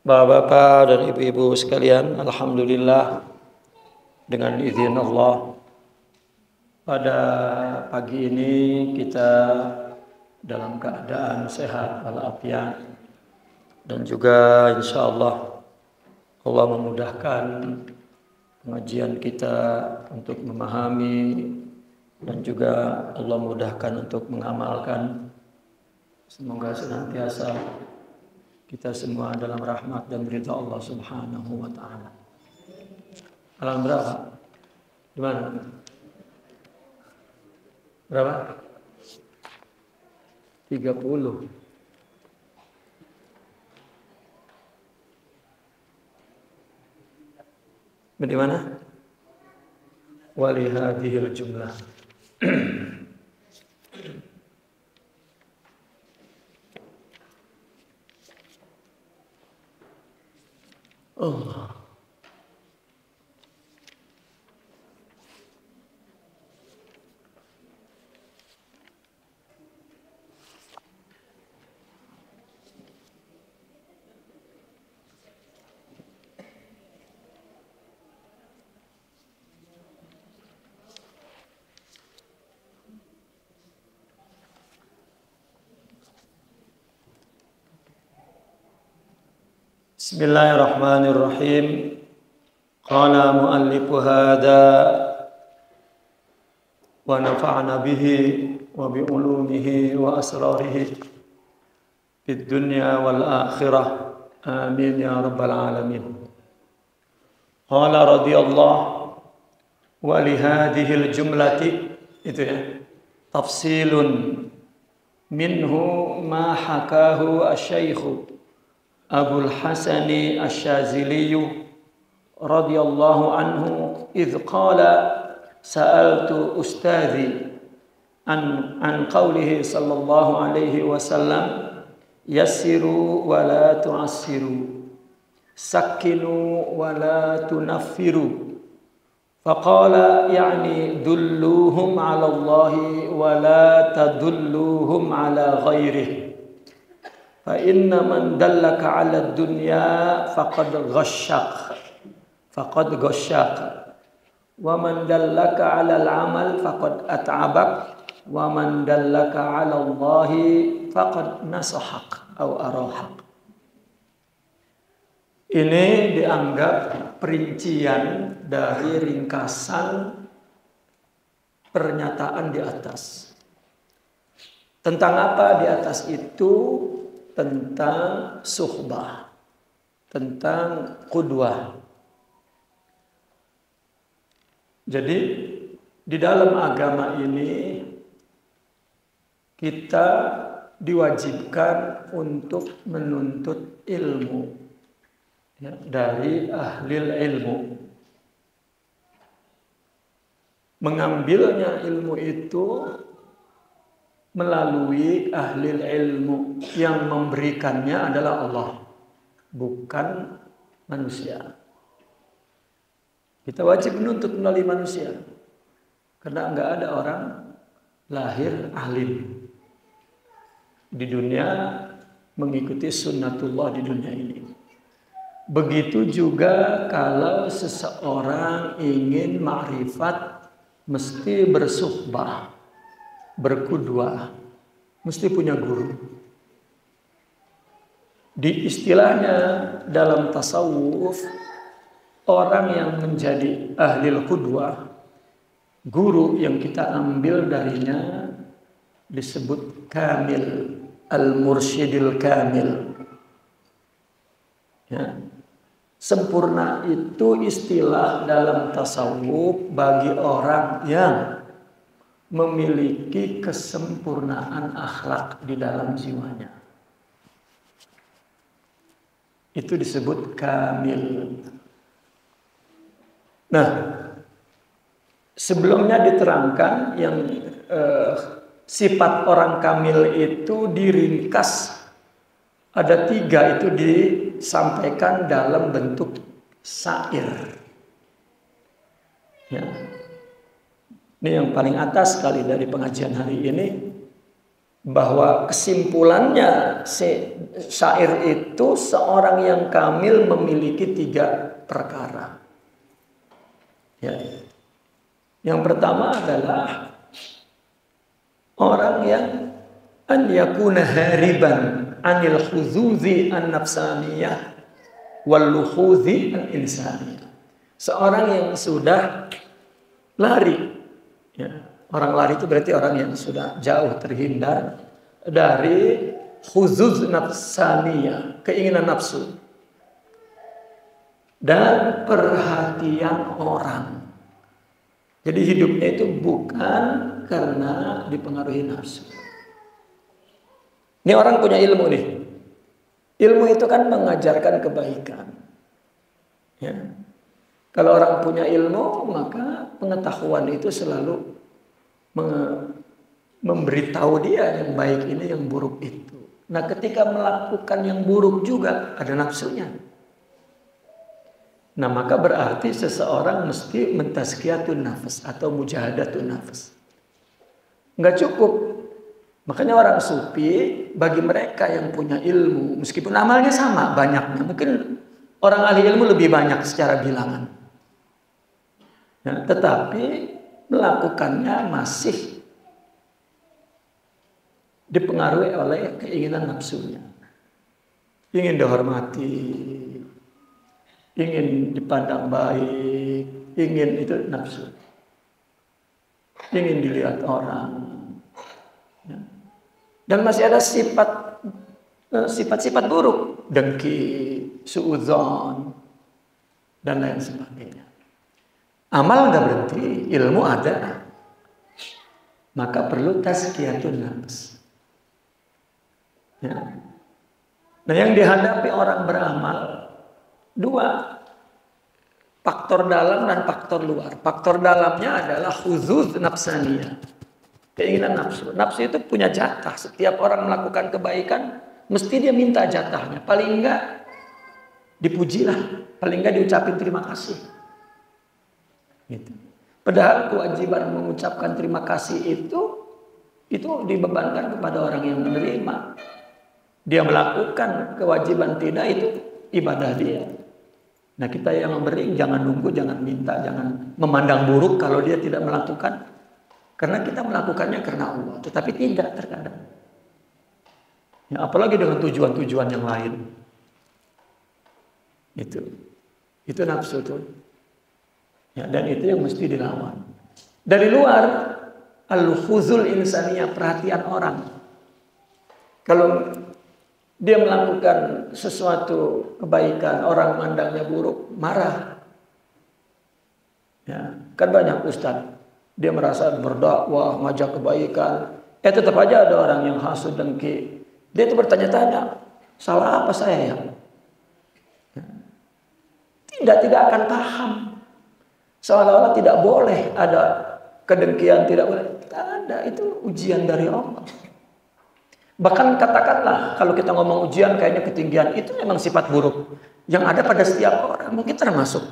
Bapak-bapak dan ibu-ibu sekalian, alhamdulillah dengan izin Allah pada pagi ini kita dalam keadaan sehat walafiat dan juga insyaallah Allah memudahkan pengajian kita untuk memahami dan juga Allah mudahkan untuk mengamalkan. Semoga senantiasa kita semua dalam rahmat dan ridha Allah Subhanahu wa taala. Alam berapa? Gimana? Berapa? 30. Bagaimana? Walihadihil jumlah. Allah. Bismillahirrahmanirrahim. Qala muallifu hadha wa nafa'na bihi wa bi ulumihi wa asrarihi fid dunya wal akhirah. Amin ya rabbal alamin. Qala radhiyallahu wa li hadhil jumlati, itu ya, tafsilun minhu ma hakahu asy-syaikh Abul Hasani Asy-Syadzili radhiyallahu anhu idz qala sa'altu ustadzi an qawlihi sallallahu alaihi wasallam yassiru wa la tu'assiru sakkinu wa la tunaffiru faqala yani dulluhum 'ala Allahi wa la tadulluhum 'ala ghairihi fa inna man dallaka 'ala ad-dunya faqad ghashshak wa man dallaka 'ala al-'amal faqad at'abak wa man dallaka 'ala Allahi faqad nasahak atau arahak. Ini dianggap perincian dari ringkasan pernyataan di atas. Tentang apa di atas itu? Tentang suhbah, tentang qudwah. Jadi di dalam agama ini kita diwajibkan untuk menuntut ilmu, ya, dari ahli ilmu. Mengambilnya ilmu itu melalui ahli ilmu, yang memberikannya adalah Allah, bukan manusia. Kita wajib menuntut melalui manusia, karena enggak ada orang lahir alim di dunia mengikuti sunnatullah di dunia ini. Begitu juga kalau seseorang ingin ma'rifat, mesti bersuhbah, berqudwah, mesti punya guru. Di istilahnya dalam tasawuf, orang yang menjadi ahli qudwah, guru yang kita ambil darinya disebut kamil, al-mursyidil kamil. Ya. Sempurna itu istilah dalam tasawuf bagi orang yang memiliki kesempurnaan akhlak di dalam jiwanya. Itu disebut kamil. Nah, sebelumnya diterangkan yang sifat orang kamil itu diringkas. Ada 3, itu disampaikan dalam bentuk syair. Ya. Ini yang paling atas sekali dari pengajian hari ini. bahwa kesimpulannya syair itu seorang yang kamil memiliki 3 perkara. Ya. Yang pertama adalah orang yang an yakuna hariban anil khuzuzi an nafsaniyah wal luhuzi an insaniyah. Seorang yang sudah lari. Ya. Orang lari itu berarti orang yang sudah jauh terhindar dari khuzuz nafsaniyah, keinginan nafsu, dan perhatian orang. Jadi hidupnya itu bukan karena dipengaruhi nafsu. Ini orang punya ilmu nih. Ilmu itu kan mengajarkan kebaikan. Ya. Kalau orang punya ilmu, maka pengetahuan itu selalu memberitahu dia yang baik ini, yang buruk itu. Nah, ketika melakukan yang buruk juga ada nafsunya. Nah, maka berarti seseorang mesti mentazkiyatun nafs atau mujahadatun nafs. Enggak cukup. Makanya orang sufi, bagi mereka yang punya ilmu, meskipun amalnya sama banyaknya, mungkin orang ahli ilmu lebih banyak secara bilangan. Nah, tetapi melakukannya masih dipengaruhi oleh keinginan nafsunya. Ingin dihormati, ingin dipandang baik, ingin itu nafsu. Ingin dilihat orang. Ya. Dan masih ada sifat-sifat buruk, dengki, suudzon, dan lain sebagainya. Amal nggak berhenti, ilmu ada. Maka perlu tazkiyatun nafs. Ya. Nah, yang dihadapi orang beramal 2, faktor dalam dan faktor luar. Faktor dalamnya adalah khuzuz nafsaniyah, keinginan nafsu. Nafsu itu punya jatah. Setiap orang melakukan kebaikan, mesti dia minta jatahnya. Paling enggak dipujilah, paling enggak diucapin terima kasih. Gitu. Padahal kewajiban mengucapkan terima kasih itu dibebankan kepada orang yang menerima. Dia melakukan kewajiban tidak, itu ibadah dia. Nah, kita yang memberi jangan nunggu, jangan minta, jangan memandang buruk kalau dia tidak melakukan. Karena kita melakukannya karena Allah, tetapi tidak terkadang. Ya, apalagi dengan tujuan-tujuan yang lain. Itu nafsu tuh. Ya, dan itu yang mesti dilawan. Dari luar, al-khuzul insaniyah, perhatian orang. Kalau dia melakukan sesuatu kebaikan, orang mandangnya buruk, marah. Ya, kan banyak ustaz, dia merasa berdakwah, ngajak kebaikan, tetap aja ada orang yang hasud, dengki. Dia itu bertanya-tanya, salah apa saya ya? Tidak akan paham. Seolah-olah tidak boleh ada kedengkian, tidak boleh. Tidak ada, itu ujian dari Allah. Bahkan katakanlah kalau kita ngomong ujian kayaknya ketinggian, itu memang sifat buruk yang ada pada setiap orang, mungkin termasuk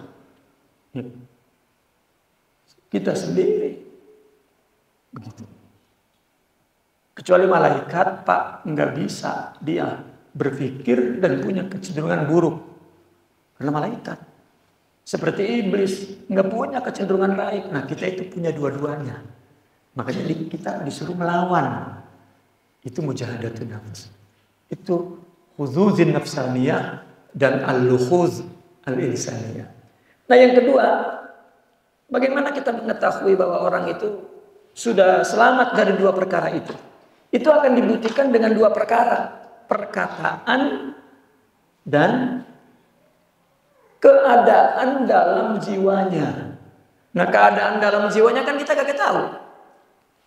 kita sendiri. Begitu. Kecuali malaikat, Pak, nggak bisa dia berpikir dan punya kecenderungan buruk. Karena malaikat. Seperti iblis, nggak punya kecenderungan baik. Nah, kita itu punya dua-duanya. Makanya kita disuruh melawan. Itu mujahadatun nafs. Itu khuzuzin nafsaniyah dan al-lukhuz al-insaniyah. Nah, yang kedua, bagaimana kita mengetahui bahwa orang itu sudah selamat dari 2 perkara itu? Itu akan dibuktikan dengan 2 perkara. Perkataan dan keadaan dalam jiwanya. Nah, keadaan dalam jiwanya kan kita kagak tahu.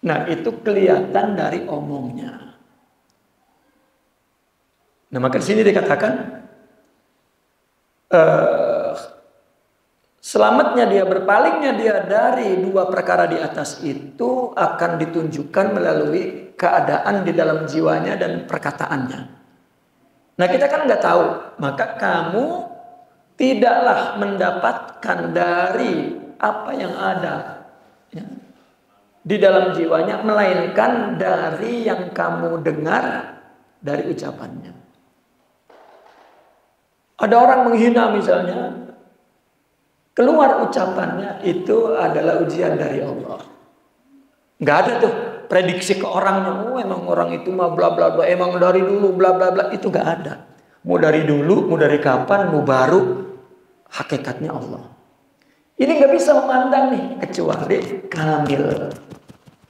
Nah, itu kelihatan dari omongnya. Nah, maka di sini dikatakan selamatnya dia, berpalingnya dia dari 2 perkara di atas itu akan ditunjukkan melalui keadaan di dalam jiwanya dan perkataannya. Nah, kita kan nggak tahu, maka kamu tidaklah mendapatkan dari apa yang ada di dalam jiwanya, melainkan dari yang kamu dengar dari ucapannya. Ada orang menghina misalnya, keluar ucapannya itu adalah ujian dari Allah. Nggak ada tuh prediksi ke orangnya, oh emang orang itu mah bla bla bla, emang dari dulu bla bla bla, itu nggak ada. Mau dari dulu, mau dari kapan, mau baru, hakikatnya Allah. Ini nggak bisa memandang nih kecuali kamil.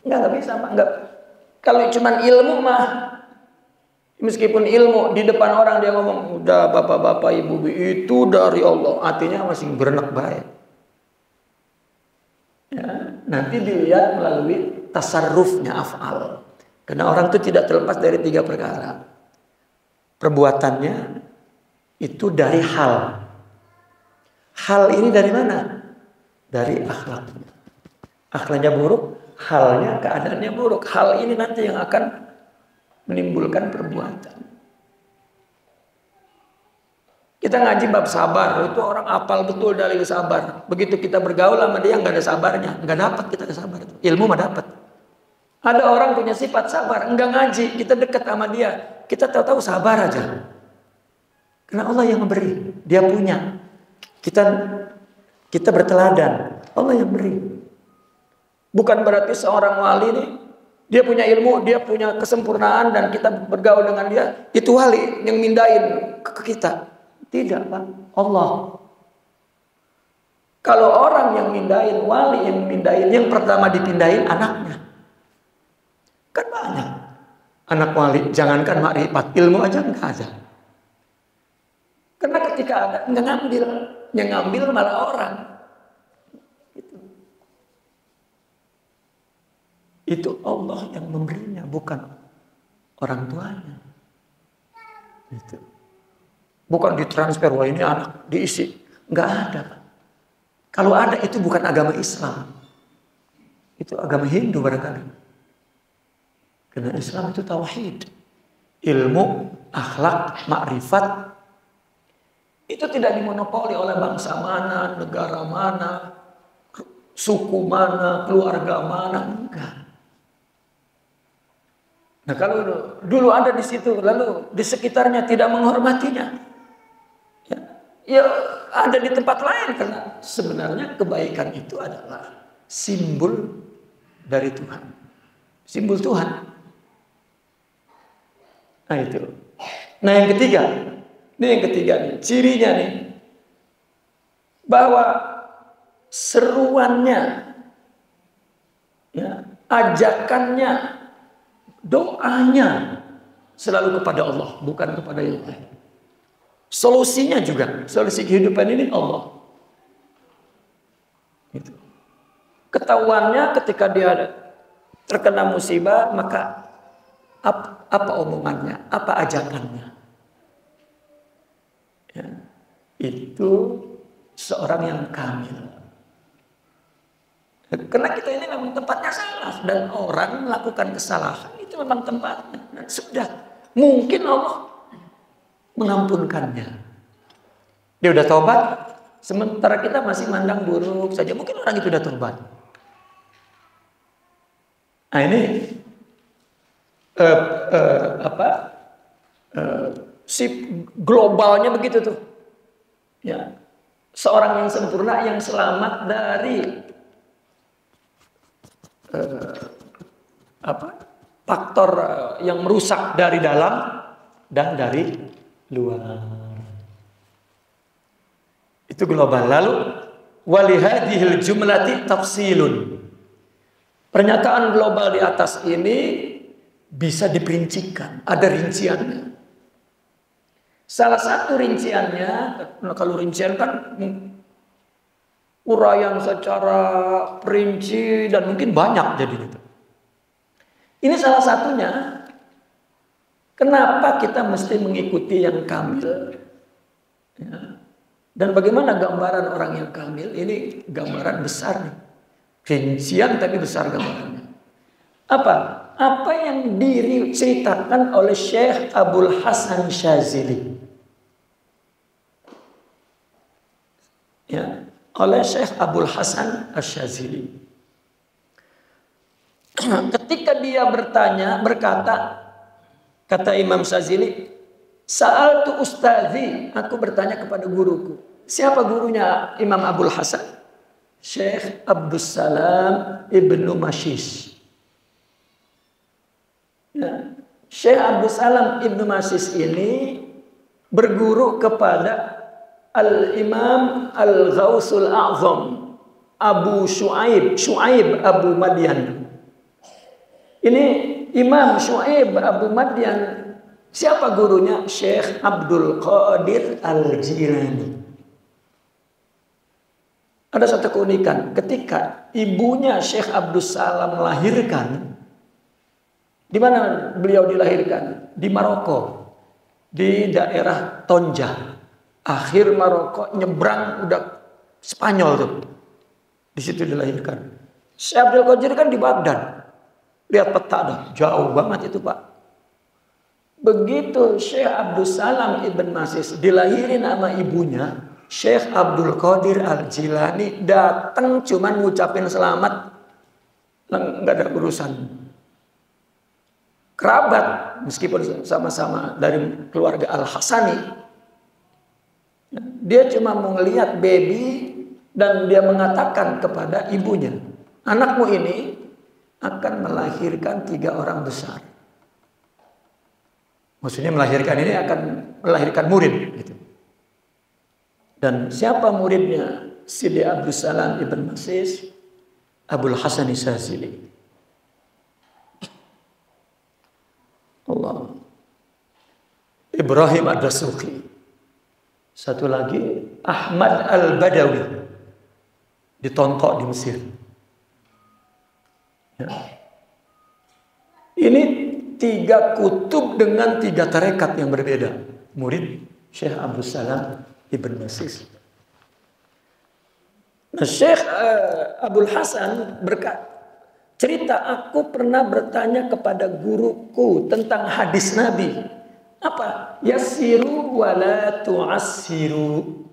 Nggak bisa, Pak. Nggak. Kalau cuman ilmu mah, meskipun ilmu di depan orang dia ngomong, udah bapak-bapak ibu-ibu itu dari Allah, artinya masih berenak baik. Ya, nanti dilihat melalui tasarrufnya af'al. Karena orang itu tidak terlepas dari 3 perkara. Perbuatannya itu dari hal. Hal ini dari mana? Dari akhlaknya. Akhlaknya buruk, halnya, keadaannya buruk. Hal ini nanti yang akan menimbulkan perbuatan. Kita ngaji bab sabar, itu orang apal betul dalil sabar. Begitu kita bergaul sama dia nggak ada sabarnya, nggak dapat kita sabar. Ilmu mah dapat. Ada orang punya sifat sabar, enggak ngaji, kita dekat sama dia, kita tahu-tahu sabar aja. Karena Allah yang memberi, dia punya. Kita berteladan, Allah yang beri. Bukan berarti seorang wali nih, dia punya ilmu, dia punya kesempurnaan dan kita bergaul dengan dia, itu wali yang mindahin ke kita. Tidak, Pak. Allah. Kalau orang yang mindahin, wali yang mindahin, yang pertama dipindahin anaknya. Kan banyak anak wali, jangankan makrifat, ilmu aja enggak ada. Karena ketika ada, enggak ngambil, yang ngambil malah orang. Itu Allah yang memberinya, bukan orang tuanya. Itu. Bukan ditransfer, wah ini anak diisi. Enggak ada. Kalau ada itu bukan agama Islam. Itu agama Hindu barangkali. Karena Islam itu tauhid. Ilmu, akhlak, makrifat. Itu tidak dimonopoli oleh bangsa mana, negara mana, suku mana, keluarga mana. Enggak. Nah kalau dulu ada di situ, lalu di sekitarnya tidak menghormatinya, ya ada di tempat lain, karena sebenarnya kebaikan itu adalah simbol dari Tuhan, simbol Tuhan. Nah itu. Nah yang ketiga nih, cirinya nih, bahwa seruannya, ya, ajakannya, doanya selalu kepada Allah, bukan kepada yang lain. Solusinya juga, solusi kehidupan ini Allah. Gitu. Ketahuannya ketika dia terkena musibah, maka apa omongannya, apa ajakannya. Ya, itu seorang yang kamil. Karena kita ini memang tempatnya salah, dan orang melakukan kesalahan itu memang tempatnya. Nah, sudah, mungkin Allah mengampunkannya. Dia udah tobat, sementara kita masih mandang buruk saja. Mungkin orang itu udah tobat. Nah ini si globalnya begitu tuh. Ya, seorang yang sempurna, yang selamat dari faktor yang merusak dari dalam dan dari luar. Itu global. Lalu walihadihil jumlati tafsilun. Pernyataan global di atas ini bisa diperincikan, ada rinciannya. Salah satu rinciannya, kalau rincian kan uraian secara perinci dan mungkin banyak jadi gitu. Ini salah satunya. Kenapa kita mesti mengikuti yang kamil? Ya. Dan bagaimana gambaran orang yang kamil? Ini gambaran besar nih. Rincian tapi besar gambarannya. Apa yang diceritakan oleh Syekh Abul Hasan Syazili? Ya, oleh Syekh Abul Hasan Asyazili. Ketika dia berkata, kata Imam Syazili, sa'altu ustazi, aku bertanya kepada guruku. Siapa gurunya Imam Abul Hasan? Syekh Abdus Salam Ibnu Mashis. Ya. Syekh Abdus Salam Ibnu Mashis ini berguru kepada Al-Imam Al-Ghausul A'zam Abu Shu'aib Abu Madyan. Ini Imam Shu'aib Abu Madyan. Siapa gurunya? Syekh Abdul Qadir Al-Jilani. Ada satu keunikan, ketika ibunya Syekh Abdus Salam melahirkan, di mana beliau dilahirkan? Di Maroko, di daerah Tonja, akhir Maroko, nyebrang udah Spanyol tuh, di situ dilahirkan. Syekh Abdul Qadir kan di Baghdad, lihat peta dah, jauh banget itu Pak. Begitu Syekh Abdus Salam Ibn Mashis dilahirin sama ibunya, Syekh Abdul Qadir Al-Jilani datang cuman ngucapin selamat, nggak ada urusan. Kerabat, meskipun sama-sama dari keluarga Al-Hasani, dia cuma mau ngelihat baby dan dia mengatakan kepada ibunya, anakmu ini akan melahirkan 3 orang besar. Maksudnya melahirkan ini akan melahirkan murid gitu. Dan siapa muridnya? Sidi Abdus Salam Ibn Mashis, Abul Hasan Syazili. Allah. Ibrahim Ad-Dasuqi. Satu lagi Ahmad Al-Badawi, ditontok di Mesir. Ya. Ini 3 kutub dengan 3 tarekat yang berbeda. Murid Syekh Abdus Salam Ibn Mashis. Nah, Syekh Abul Hasan berkata, cerita aku pernah bertanya kepada guruku tentang hadis Nabi. Apa? Yassiru wa la tu'assiru.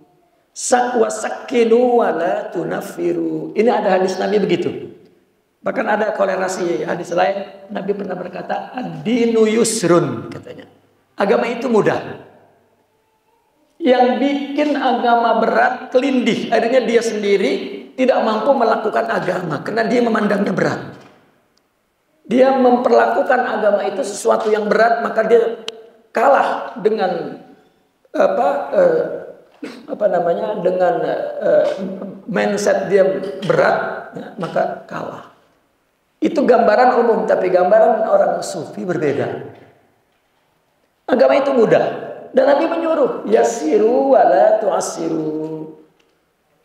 Sakinu wa la tunaffiru. Ini ada hadis Nabi begitu. Bahkan ada kolerasi hadis lain. Nabi pernah berkata, ad-dinu yusrun, katanya. Agama itu mudah. Yang bikin agama berat, kelindih. Akhirnya dia sendiri tidak mampu melakukan agama karena dia memandangnya berat. Dia memperlakukan agama itu sesuatu yang berat, maka dia kalah dengan dengan mindset dia berat, ya, maka kalah. Itu gambaran umum, tapi gambaran orang sufi berbeda. Agama itu mudah. Dan Nabi menyuruh, yassiru wa la tu'assiru.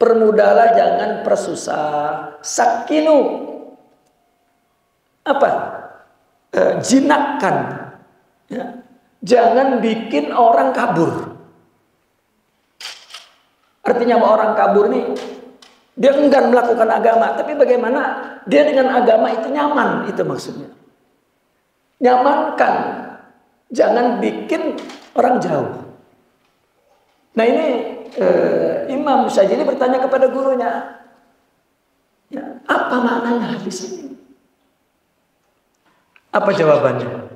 Permudahlah, jangan persusah. Sakinu. Apa? Jinakkan. Ya. Jangan bikin orang kabur. Artinya orang kabur nih, dia enggan melakukan agama. Tapi bagaimana dia dengan agama itu nyaman, itu maksudnya. Nyamankan. Jangan bikin orang jauh. Nah ini Imam Syazili bertanya kepada gurunya, ya, apa maknanya hadis ini? Apa jawabannya?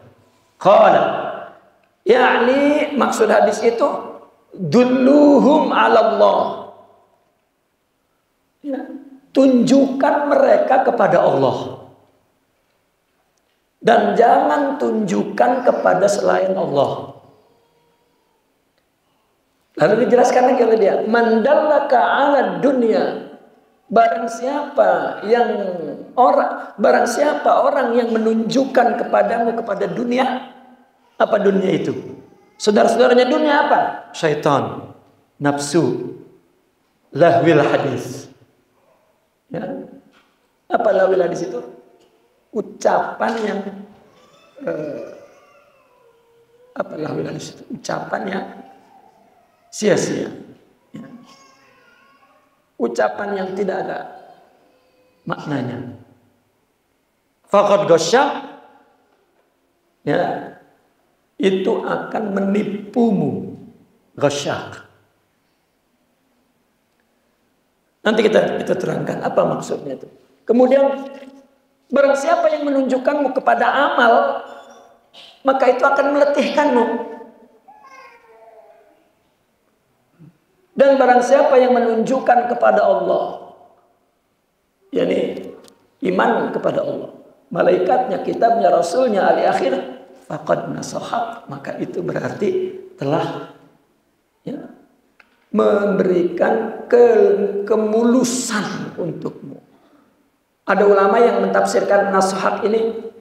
Qala, yakni maksud hadis itu dulluhum 'ala Allah. Ya, tunjukkan mereka kepada Allah. Dan jangan tunjukkan kepada selain Allah. Lalu dijelaskan lagi oleh dia, mandallaka 'ala dunya. Barang siapa orang yang menunjukkan kepadamu kepada dunia, apa dunia itu? Saudara-saudaranya dunia apa? Syaitan, nafsu, lahwil hadis. Ya. Apa lahwil hadis itu? Ucapan yang apa lahwil hadis itu? Ucapan yang sia-sia. Ya. Ucapan yang tidak ada maknanya. Faqad ghasya, ya, itu akan menipumu. Ghasyak. Nanti kita terangkan apa maksudnya itu. Kemudian Barang siapa yang menunjukkanmu kepada amal, maka itu akan meletihkanmu. Dan barang siapa yang menunjukkan kepada Allah, yakni iman kepada Allah, malaikatnya, kitabnya, rasulnya, ali akhir, faqad nasahat, maka itu berarti telah memberikan kemulusan untukmu. Ada ulama yang mentafsirkan nasihat ini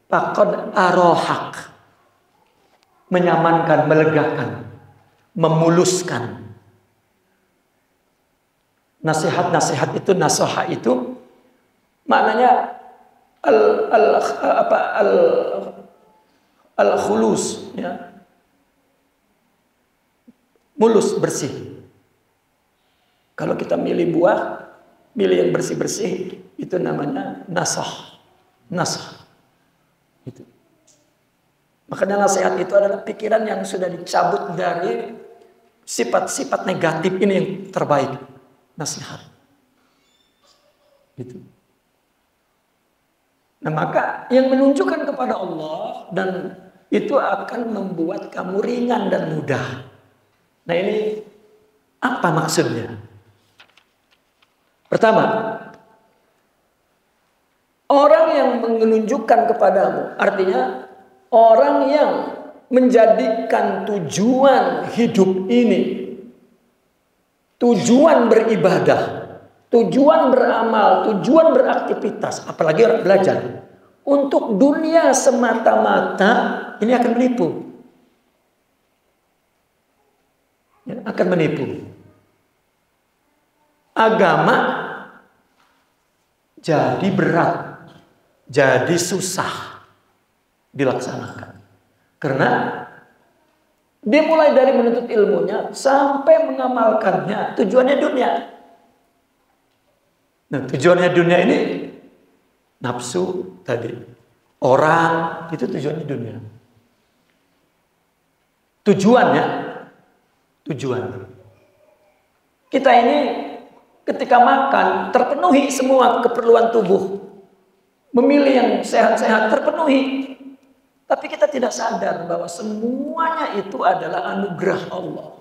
faqad arohak, menyamankan, melegakan, memuluskan. Nasihat itu, nasoha itu maknanya al-khulus, ya, mulus, bersih. Kalau kita milih buah, milih yang bersih-bersih, itu namanya nasoh. Itu. Makanya nasihat itu adalah pikiran yang sudah dicabut dari sifat-sifat negatif, ini yang terbaik. Nasihat. Gitu. Nah, maka yang menunjukkan kepada Allah, dan itu akan membuat kamu ringan dan mudah. Nah, ini apa maksudnya? Pertama, orang yang menunjukkan kepadamu, artinya orang yang menjadikan tujuan hidup ini, tujuan beribadah, tujuan beramal, tujuan beraktivitas, apalagi orang belajar, untuk dunia semata-mata, ini akan menipu. Ya, akan menipu. Agama jadi berat, jadi susah dilaksanakan. Karena dia mulai dari menuntut ilmunya sampai mengamalkannya, tujuannya dunia. Nah, tujuannya dunia ini nafsu tadi, orang, itu tujuannya dunia. Tujuan. Kita ini ketika makan terpenuhi semua keperluan tubuh. Memilih yang sehat-sehat terpenuhi. Tapi kita tidak sadar bahwa semuanya itu adalah anugerah Allah.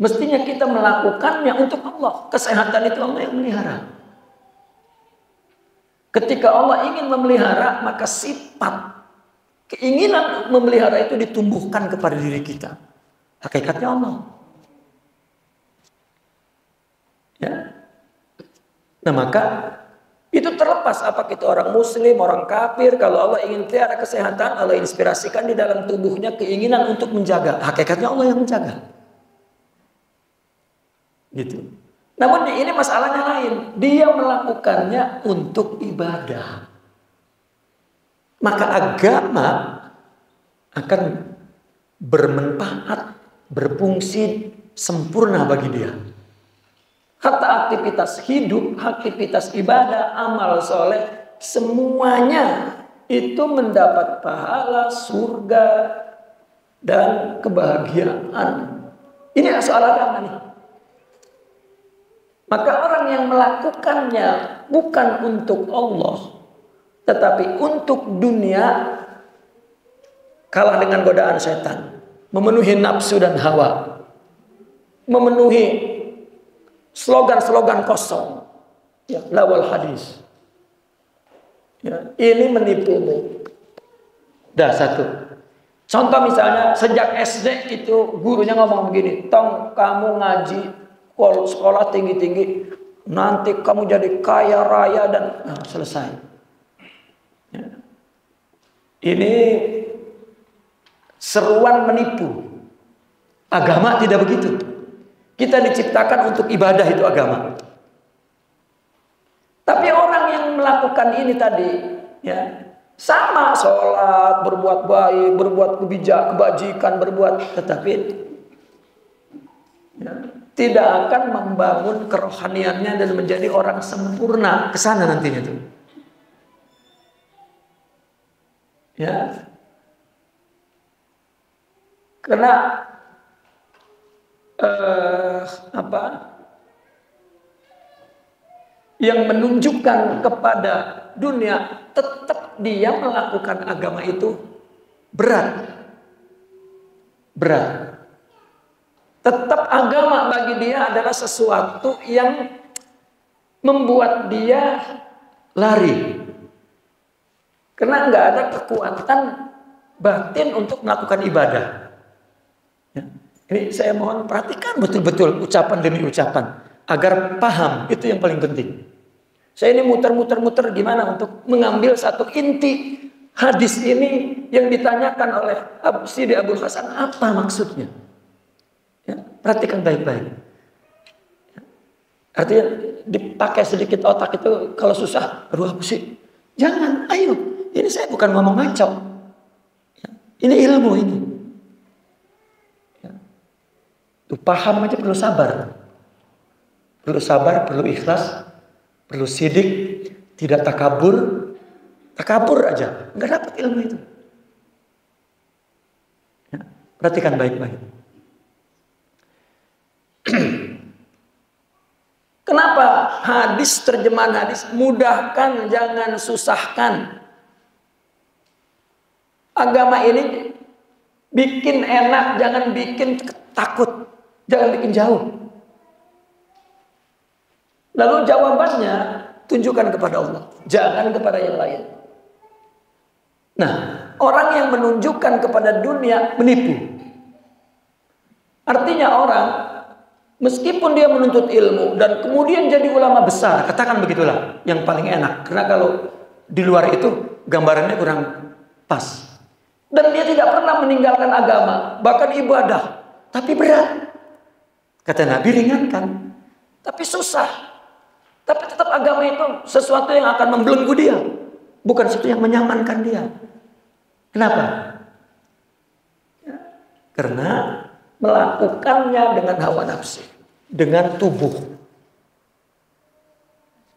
Mestinya kita melakukannya untuk Allah. Kesehatan itu Allah yang melihara. Ketika Allah ingin memelihara, maka sifat keinginan memelihara itu ditumbuhkan kepada diri kita. Hakikatnya Allah. Ya. Nah, maka itu terlepas apa kita orang muslim, orang kafir, kalau Allah ingin pelihara kesehatan, Allah inspirasikan di dalam tubuhnya keinginan untuk menjaga. Hakikatnya Allah yang menjaga. Gitu. Namun ini masalahnya lain. Dia melakukannya untuk ibadah. Maka agama akan bermanfaat, berfungsi sempurna bagi dia. Hatta aktivitas hidup, aktivitas ibadah, amal soleh, semuanya itu mendapat pahala, surga, dan kebahagiaan. Ini soal agama nih. Maka orang yang melakukannya bukan untuk Allah, tetapi untuk dunia, kalah dengan godaan setan, memenuhi nafsu dan hawa, memenuhi slogan-slogan kosong, ya, lawal hadis. Ya, ini menipumu. Dah satu. Contoh misalnya sejak SD itu gurunya ngomong begini, tong kamu ngaji sekolah tinggi-tinggi, nanti kamu jadi kaya raya dan selesai. Ya. Ini seruan menipu. Agama tidak begitu. Kita diciptakan untuk ibadah, itu agama. Tapi orang yang melakukan ini tadi, ya, sama sholat, berbuat baik, berbuat kebajikan, tetapi ya, tidak akan membangun kerohaniannya dan menjadi orang sempurna ke sana nantinya tuh. Ya. Karena yang menunjukkan kepada dunia, tetap dia melakukan agama itu berat. Berat. Tetap agama bagi dia adalah sesuatu yang membuat dia lari. Karena nggak ada kekuatan batin untuk melakukan ibadah. Ya. Ini saya mohon perhatikan betul-betul ucapan demi ucapan agar paham, itu yang paling penting. Saya ini muter-muter gimana untuk mengambil satu inti hadis ini yang ditanyakan oleh Sidi Abdul Hasan, apa maksudnya? Ya, perhatikan baik-baik. Ya. Artinya dipakai sedikit otak itu kalau susah, aduh apa sih? Jangan, ayo. Ini saya bukan ngomong ngaco. Ya, ini ilmu ini. Ya. Tuh, paham aja perlu sabar. Perlu sabar, perlu ikhlas, perlu sidik, tidak takabur. Takabur aja, nggak dapat ilmu itu. Ya, perhatikan baik-baik. Kenapa hadis, terjemahan hadis, mudahkan, jangan susahkan. Agama ini bikin enak, jangan bikin takut, jangan bikin jauh. Lalu jawabannya, tunjukkan kepada Allah, jangan kepada yang lain. Nah, orang yang menunjukkan kepada dunia menipu. Artinya orang, meskipun dia menuntut ilmu dan kemudian jadi ulama besar, katakan begitulah, yang paling enak. Karena kalau di luar itu gambarannya kurang pas. Dan dia tidak pernah meninggalkan agama, bahkan ibadah, tapi berat. Kata Nabi, ringankan, tapi susah. Tapi tetap agama itu sesuatu yang akan membelenggu dia, bukan sesuatu yang menyamankan dia. Kenapa? Ya, karena melakukannya dengan hawa nafsu, dengan tubuh.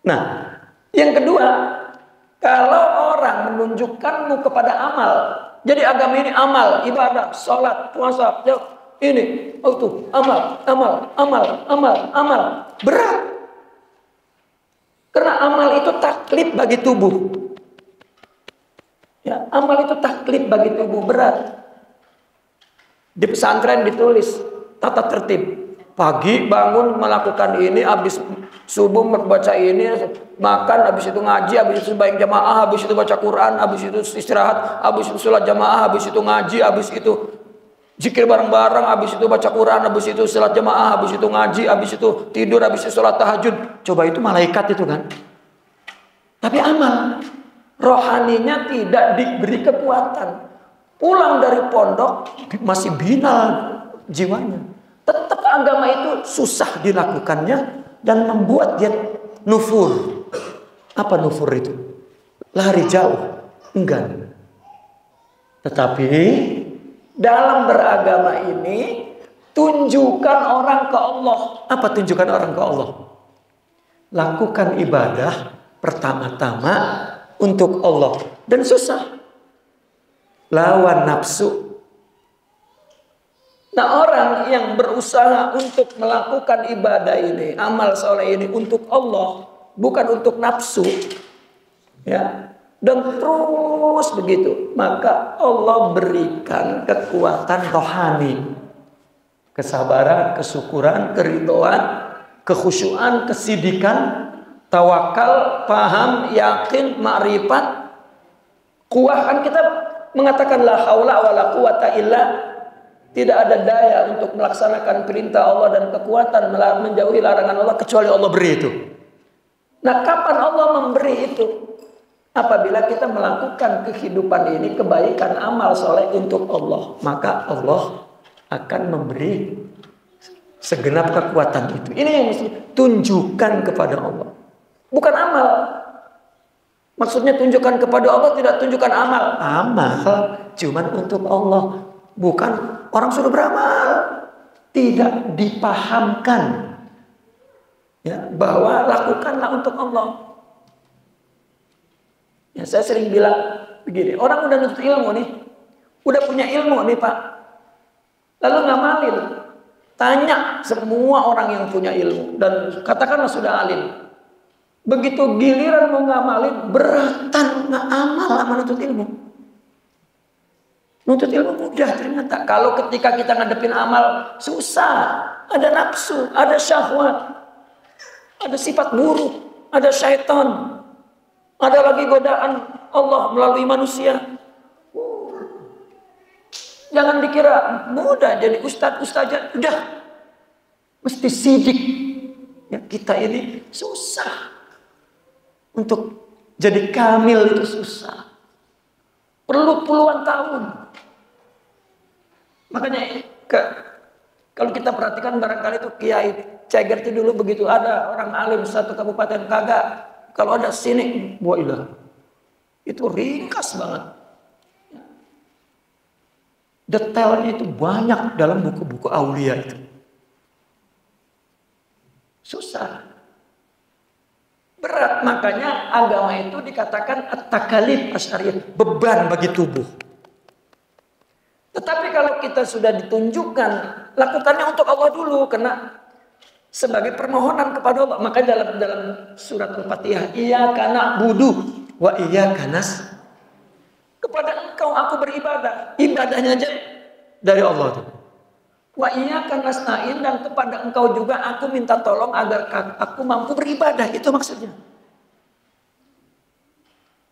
Nah, yang kedua, kalau orang menunjukkanmu kepada amal, jadi agama ini amal, ibadah, sholat, puasa, ini, oh tuh, amal, berat. Karena amal itu taklid bagi tubuh. Ya, amal itu taklid bagi tubuh, berat. Di pesantren ditulis tata tertib. Pagi bangun melakukan ini, habis subuh membaca ini, makan, habis itu ngaji, habis itu sembahyang jamaah, habis itu baca Quran, habis itu istirahat, habis itu sholat jamaah, habis itu ngaji, habis itu zikir bareng-bareng, habis itu baca Quran, habis itu sholat jamaah, habis itu ngaji, habis itu tidur, habis itu sholat tahajud. Coba itu malaikat itu kan. Tapi amal rohaninya tidak diberi kekuatan. Pulang dari pondok masih binal jiwanya. Tetap agama itu susah dilakukannya dan membuat dia nufur. Apa nufur itu? Lari jauh. Enggak. Tetapi dalam beragama ini tunjukkan orang ke Allah. Apa tunjukkan orang ke Allah? Lakukan ibadah pertama-tama untuk Allah. Dan susah. Lawan nafsu. Nah, orang yang berusaha untuk melakukan ibadah ini, amal soleh ini untuk Allah, bukan untuk nafsu, ya, dan terus begitu, maka Allah berikan kekuatan rohani, kesabaran, kesyukuran, keridhaan, kekhusyuan, kesidikan, tawakal, paham, yakin, ma'rifat, kuah. Kan kita mengatakan la haula wala quwata illa, tidak ada daya untuk melaksanakan perintah Allah dan kekuatan menjauhi larangan Allah kecuali Allah beri itu. Nah, kapan Allah memberi itu? Apabila kita melakukan kehidupan ini, kebaikan amal soleh untuk Allah, maka Allah akan memberi segenap kekuatan itu. Ini yang mesti tunjukkan kepada Allah, bukan amal. Maksudnya tunjukkan kepada Allah, tidak tunjukkan amal. Amal cuman untuk Allah, bukan orang suruh beramal. Tidak dipahamkan, ya, bahwa lakukanlah untuk Allah. Ya, saya sering bilang begini, orang udah nuntut ilmu nih, udah punya ilmu nih Pak, lalu ngamalin. Tanya semua orang yang punya ilmu dan katakanlah sudah alim. Begitu giliran mau ngamalin, beratan ngamal sama nuntut ilmu. Nuntut ilmu mudah ternyata. Kalau ketika kita ngadepin amal, susah. Ada nafsu, ada syahwat, ada sifat buruk, ada syaitan, ada lagi godaan Allah melalui manusia. Jangan dikira mudah jadi ustadz-ustadzah. Udah, mesti sidik. Ya, kita ini susah. Untuk jadi kamil itu susah. Perlu puluhan tahun. Makanya kalau kita perhatikan barangkali itu Kiai Ceger itu dulu begitu ada orang alim satu kabupaten kagak. Kalau ada sini, wailah. Itu ringkas banget. Detailnya itu banyak dalam buku-buku aulia itu. Susah. Berat, makanya agama itu dikatakan at-takalif asy'ariyah, beban bagi tubuh. Tetapi kalau kita sudah ditunjukkan, lakukannya untuk Allah dulu, karena sebagai permohonan kepada Allah. Maka dalam surat Al-Fatihah, iyyaka na'budu wa iyyaka nasta'in. Kepada engkau aku beribadah. Ibadahnya aja dari Allah. Wa iyyaka nasta'in, dan kepada engkau juga aku minta tolong agar aku mampu beribadah. Itu maksudnya.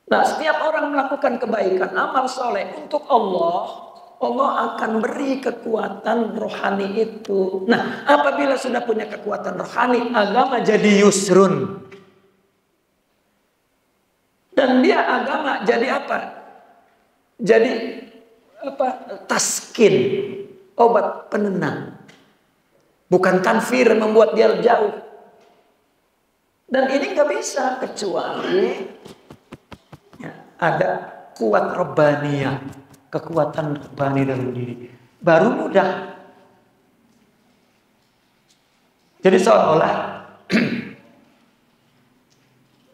Nah, setiap orang melakukan kebaikan, amal soleh untuk Allah, Allah akan beri kekuatan rohani itu. Nah, apabila sudah punya kekuatan rohani, agama jadi yusrun. Dan dia agama jadi apa? Jadi apa? Taskin, obat penenang. Bukan tanfir membuat dia jauh. Dan ini nggak bisa kecuali ya, ada kuat robbaniyah, kekuatan robbani dalam diri. Baru mudah. Jadi seolah-olah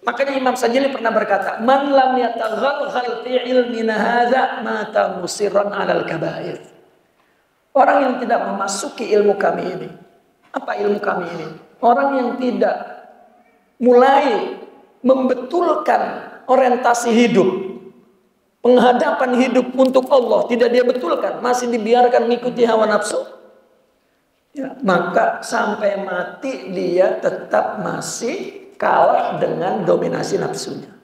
makanya Imam Sajili pernah berkata, "Man lam yataghalghal fi ilmina hadza mata musirran 'alal kabair." Orang yang tidak memasuki ilmu kami ini. Apa ilmu kami ini? Orang yang tidak mulai membetulkan orientasi hidup, penghadapan hidup untuk Allah, tidak dia betulkan, masih dibiarkan mengikuti hawa nafsu, ya, maka sampai mati dia tetap masih kalah dengan dominasi nafsunya.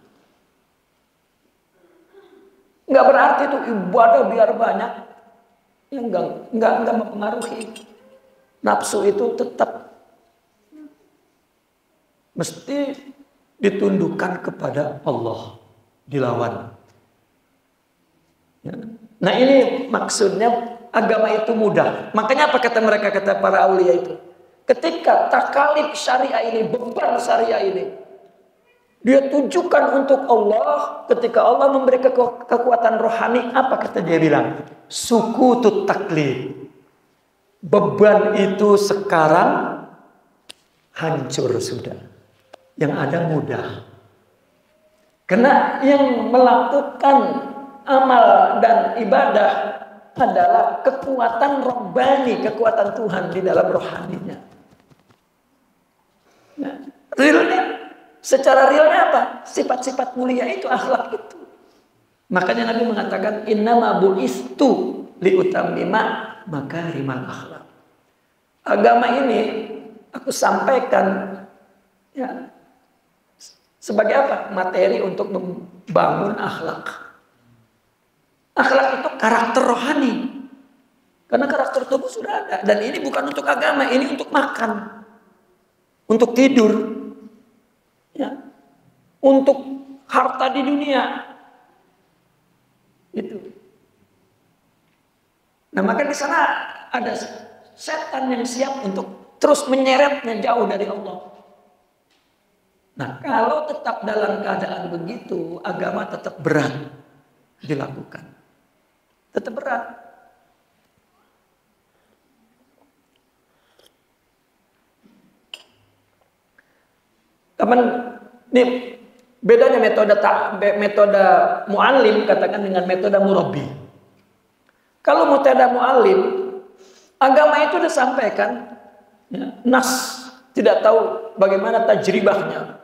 Nggak berarti itu ibadah biar banyak, ya nggak mempengaruhi. Nafsu itu tetap mesti ditundukkan kepada Allah, dilawan. Ya. Nah ini maksudnya agama itu mudah. Makanya apa kata mereka, kata para aulia itu? Ketika takalif syariah ini, beban syariah ini, dia tujukan untuk Allah. Ketika Allah memberi kekuatan rohani, apa kata dia bilang? Sukutut taklif. Beban itu sekarang hancur sudah. Yang ada mudah. Karena yang melakukan amal dan ibadah adalah kekuatan robbani, kekuatan Tuhan di dalam rohaninya. Nah, realnya, secara realnya apa? Sifat-sifat mulia itu, akhlak itu. Makanya Nabi mengatakan, innama bu'istu liutammima makarimal akhlak. Agama ini aku sampaikan ya, sebagai apa? Materi untuk membangun akhlak. Akhlak itu karakter rohani. Karena karakter tubuh sudah ada. Dan ini bukan untuk agama, ini untuk makan. Untuk tidur, ya, untuk harta di dunia, itu. Nah maka di sana ada setan yang siap untuk terus menyeretnya jauh dari Allah. Nah kalau tetap dalam keadaan begitu, agama tetap berat dilakukan, tetap berat. Kapan nih bedanya metode muallim katakan dengan metode murabbi. Kalau metode muallim, agama itu disampaikan, ya, nas tidak tahu bagaimana tajribahnya.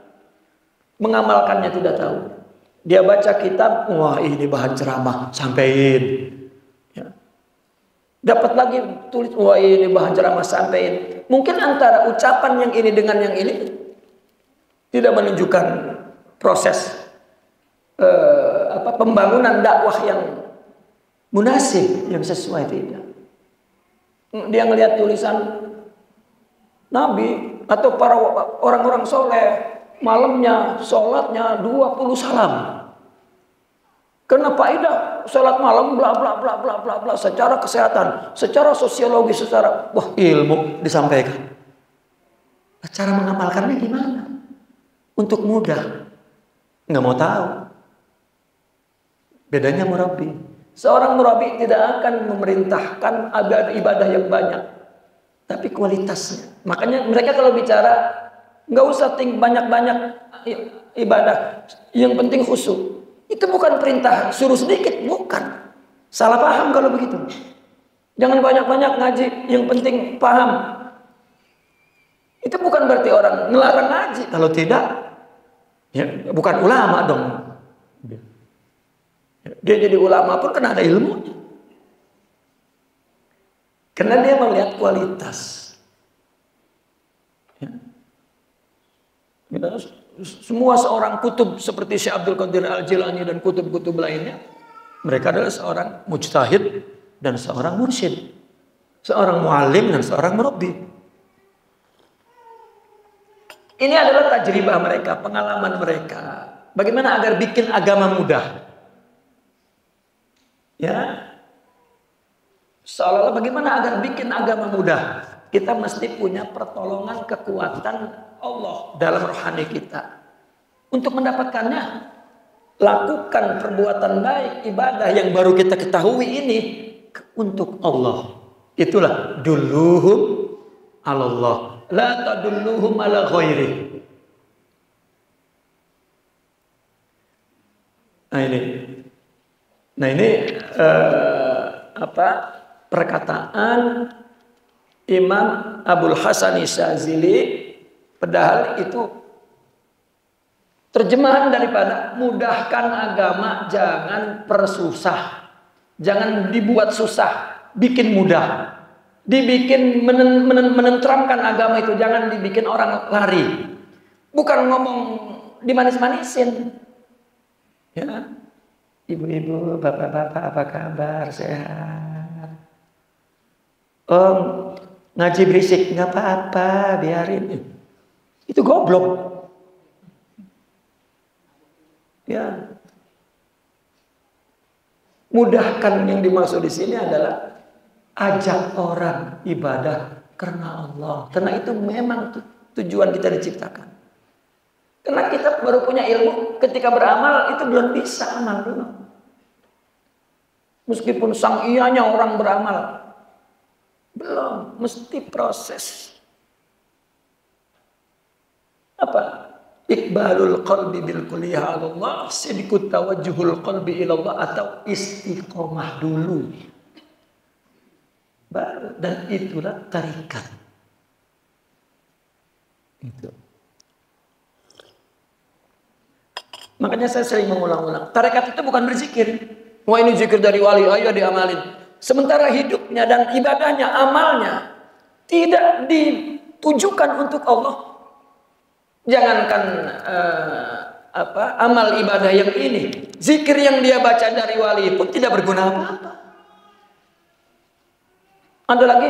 mengamalkannya tidak tahu. Dia baca kitab, wah ini bahan ceramah, sampein. Ya. Dapat lagi tulis, wah ini bahan ceramah, sampein. Mungkin antara ucapan yang ini dengan yang ini tidak menunjukkan proses pembangunan dakwah yang munasib, yang sesuai tidak. Dia ngelihat tulisan Nabi atau para orang-orang soleh, malamnya sholatnya 20 salam. Karena faedah sholat malam bla bla bla bla bla bla, secara kesehatan, secara sosiologi, secara ilmu disampaikan. Cara mengamalkannya gimana? Untuk mudah, nggak mau tahu. Bedanya murabi. Seorang murabi tidak akan memerintahkan ibadah yang banyak, tapi kualitasnya. Makanya mereka kalau bicara nggak usah banyak-banyak ibadah, yang penting khusyuk. Itu bukan perintah suruh sedikit, bukan. Salah paham kalau begitu. Jangan banyak-banyak ngaji, yang penting paham. Itu bukan berarti orang ngelarang ngaji. Kalau tidak, ya bukan ulama dong. Dia jadi ulama pun karena ada ilmunya. Karena dia melihat kualitas. Ya. Semua seorang kutub seperti Syekh Abdul Qadir Al-Jilani dan kutub-kutub lainnya, mereka adalah seorang mujtahid dan seorang mursyid, seorang muallim dan seorang murabbi. Ini adalah tajribah mereka, pengalaman mereka. Bagaimana agar bikin agama mudah? Ya, seolah-olah bagaimana agar bikin agama mudah? Kita mesti punya pertolongan kekuatan Allah dalam rohani kita. Untuk mendapatkannya, lakukan perbuatan baik, ibadah yang baru kita ketahui ini untuk Allah. Itulah dulluhum alallah, la tadulluhum ala ghairi. Nah ini perkataan Imam Abul Hasan Syadzili, padahal itu terjemahan daripada mudahkan agama, jangan persusah, jangan dibuat susah, bikin mudah, dibikin menenteramkan agama itu, jangan dibikin orang lari, bukan ngomong dimanis-manisin. Ya, ibu-ibu, bapak-bapak, apa kabar? Sehat? Om, ngaji berisik, nggak apa-apa, biarin. Itu goblok. Ya, mudahkan yang dimaksud di sini adalah ajak orang ibadah karena Allah. Karena itu memang tujuan kita diciptakan. Karena kita baru punya ilmu, ketika beramal itu belum bisa amal dulu. Meskipun sang ianya orang beramal, belum, mesti proses. Apa? Iqbalul qalbi bil kulliyah ala Allah, sidqut tawajjuhul qalbi ila Allah, atau istiqomah dulu. Baru, dan itulah tarikat. Itu. Makanya saya sering mengulang-ulang, tarekat itu bukan berzikir. Wah ini zikir dari wali, ayo diamalin. Sementara hidupnya dan ibadahnya, amalnya tidak ditujukan untuk Allah. Jangankan amal ibadah yang ini, zikir yang dia baca dari wali pun tidak berguna apa-apa. Ada lagi,